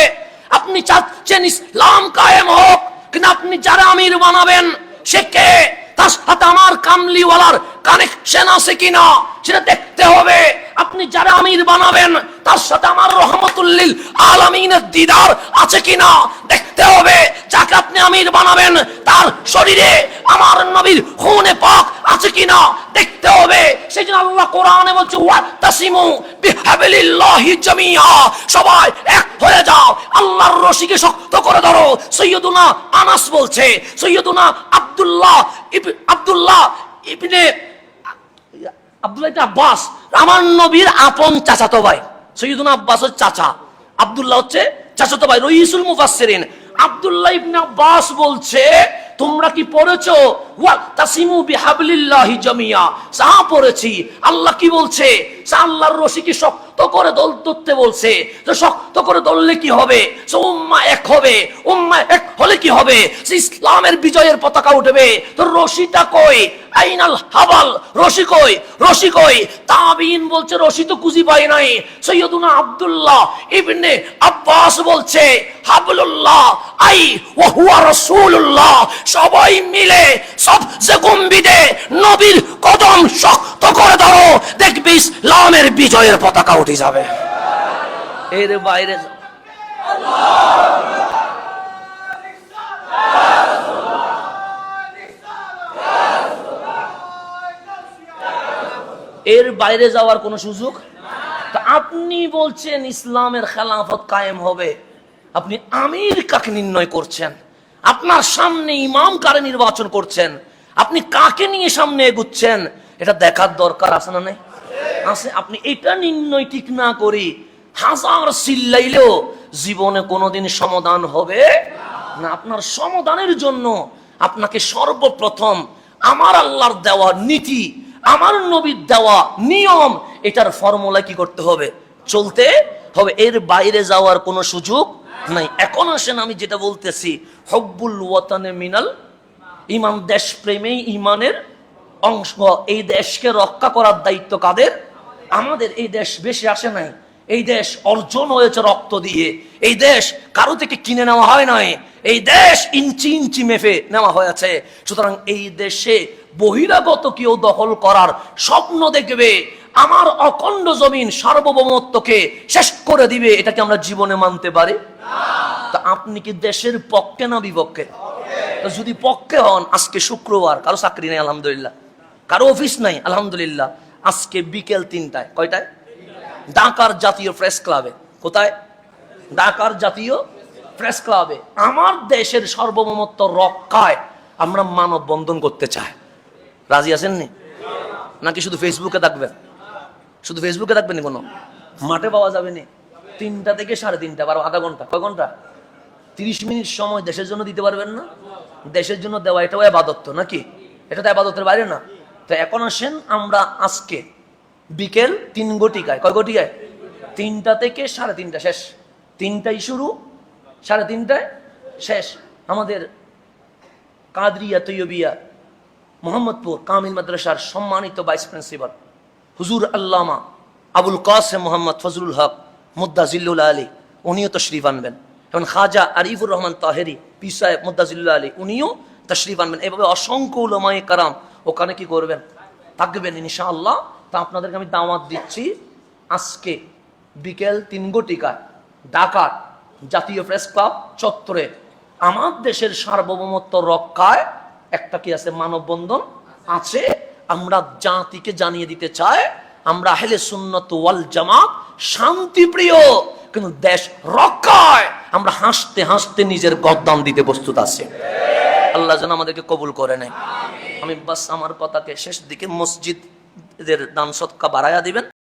আপনি চাচ্ছেন ইসলাম কায়েম হোক, কিন্তু আপনি যারা আমির বানাবেন সে কে, তার সাথে আমার কামলিওয়ালার কানেকশন আছে কিনা সেটা দেখতে হবে। আপনি যারা আমির বানাবেন তার সাথে আমার রহমতুল্লিল আলামিনের দিদার আছে কিনা দেখতে হবে। যাকে আপনি আমির বানাবেন তার শরীরে আমার নবীর খুনে পাক আছে কিনা দেখতে হবে। সেই জন্য আল্লাহ কোরআনে বলছে ওয়াতাসিমু বিহাবলিল্লাহি জামিআ, সবাই এক হয়ে যাও, আল্লাহর রশিকে শক্ত করে ধরো। সৈয়দুনা আনাস বলছে, সৈয়দুনা আব্দুল্লাহ ইবনে আব্বাস আমার নবীর আপন চাচাতো ভাই। সৈয়দুনা আব্বাস হচ্ছে চাচা, আব্দুল্লাহ হচ্ছে চাচাতো ভাই, রইসুল মুফাসসিরিন। আব্দুল্লাহ ইবনে আব্বাস বলছে, তোমরা কি পড়েছো ওয়াতাসিমু বিহাবলিল্লাহি জামিআ? সাহা পড়েছি। আল্লাহ কি বলছে? আল্লাহর রশিকে শক্ত করে ধরতে বলছে, তো শক্ত করে ধরলে কি হবে? উম্মাহ এক হবে, উম্মাহ এক হলে কি হবে? ইসলামের বিজয়ের পতাকা উঠবে। তো রশিটা কই? আইনাল হাবাল, রশি কই? রশি কই? তাবিঈন বলছে রশি তো খুঁজে পাই নাই। সৈয়দুনা আব্দুল্লাহ ইবনে আব্বাস বলছে হাবলুল্লাহ আই ওয়া হুয়া রাসূলুল্লাহ। সবাই মিলে সবচেয়ে গম্ভীরে নবীর কদম শক্ত করে ধরো, দেখবি ইসলামের বিজয়ের পতাকা উঠে যাবে। এর বাইরে এর বাইরে যাওয়ার কোন সুযোগ। তা আপনি বলছেন ইসলামের খেলাফত কায়েম হবে, আপনি আমির কাকে নির্ণয় করছেন? আপনার সামনে ইমাম কারে নির্বাচন করছেন? আপনি কাকে নিয়ে সামনে এগুচ্ছেন? এটা দেখার দরকার আছে না নাই? আছে। আপনি এটা নির্ণয় ঠিক না করি হাজার চিল্লাইলেও জীবনে কোনোদিন সমাধান হবে না। আপনার সমাধানের জন্য আপনাকে সর্বপ্রথম আমার আল্লাহর দেওয়া নীতি, আমার নবীর দেওয়া নিয়ম, এটার ফর্মুলা কি করতে হবে? চলতে হবে। এর বাইরে যাওয়ার কোনো সুযোগ নাই। এখন আসেন, আমি যেটা বলতেছি, হব্বুল ওয়াতানে মিনাল ইমান, দেশ প্রেমেই ইমানের অংশ। এই দেশকে রক্ষা করার দায়িত্ব কাদের? আমাদের। এই দেশ বেশি আসে নাই, এই দেশ অর্জন হয়েছে রক্ত দিয়ে। এই দেশ কারো থেকে কিনে নেওয়া হয় নাই, এই দেশ ইঞ্চি ইঞ্চি মেপে নেওয়া হয়েছে। সুতরাং এই দেশে বহিরাগত কেউ দখল করার স্বপ্ন দেখবে, আমার অখণ্ড জমিন সার্বভৌমত্বকে শেষ করে দিবে, এটাকে আমরা জীবনে মানতে পারি? তা আপনি কি দেশের পক্ষে না বিপক্ষে? যদি পক্ষে হন, আজকে শুক্রবার, কারো চাকরি নেই আলহামদুলিল্লাহ, কারো অফিস নাই আলহামদুলিল্লাহ, আজকে বিকেল 3টায়, কয়টায়? ঢাকার জাতীয় প্রেস ক্লাবে। কোথায়? ঢাকার জাতীয় প্রেস ক্লাবে আমার দেশের সার্বভৌমত্ব রক্ষায় আমরা মানববন্ধন করতে চাই। রাজি আছেন নি? নাকি শুধু ফেসবুকে থাকবেন? শুধু ফেসবুকে থাকবেন? কোনো মাঠে পাওয়া যাবে না। 3টা থেকে 3:30, 12 ঘন্টা। কয় ঘন্টা? 30 মিনিট সময় দেশের জন্য দিতে পারবেন না? দেশের জন্য দেওয়া এটাও ইবাদত নাকি? এটা তো ইবাদতের বাইরে না। তো এখন আসেন, আমরা আজকে বিকেল 3 ঘটিকায়, কয় ঘটিকায়? 3টা থেকে 3:30 শেষ। 3টায় শুরু, 3:30টায় শেষ। আমাদের কাদরিয়া তৈয়বিয়া মোহাম্মদপুর কামিল মাদ্রাসার সম্মানিত ভাইস প্রিন্সিপাল হুজুর আল্লামা আবুল কাসেম মোহাম্মদ ফজলুল হক মুদ্দাজিল্লুল আলী, উনিও তশরিফ আনবেন। এবং খাজা আরিফুর রহমান তাহেরি পীর সাহেব মুদ্দাজিল্লুল আলী, উনিও তশরিফ আনবেন। এভাবে অসংখ্য উলামায়ে কারাম ওখানে কি করবেন? থাকবেন ইনশাআল্লাহ। তা আপনাদেরকে আমি দাওয়াত দিচ্ছি, আজকে বিকেল 3 ঘটিকায় ঢাকার জাতীয় প্রেস ক্লাব চত্বরে আমার দেশের সার্বভৌমত্ব রক্ষায় একটা কি আছে? মানববন্ধন আছে। আমরা জাতিকে জানিয়ে দিতে চাই, আমরা আহলে সুন্নাত ওয়াল জামাত শান্তিপ্রিয়, কিন্তু দেশ রক্ষায় আমরা হাসতে হাসতে নিজের গদ্দান দিতে প্রস্তুত আছি। আল্লাহ যেন আমাদেরকে কবুল করে নেয়। আমি বাস আমার কথাকে শেষ দিকে, মসজিদের দান সদকা বাড়াইয়া দিবেন।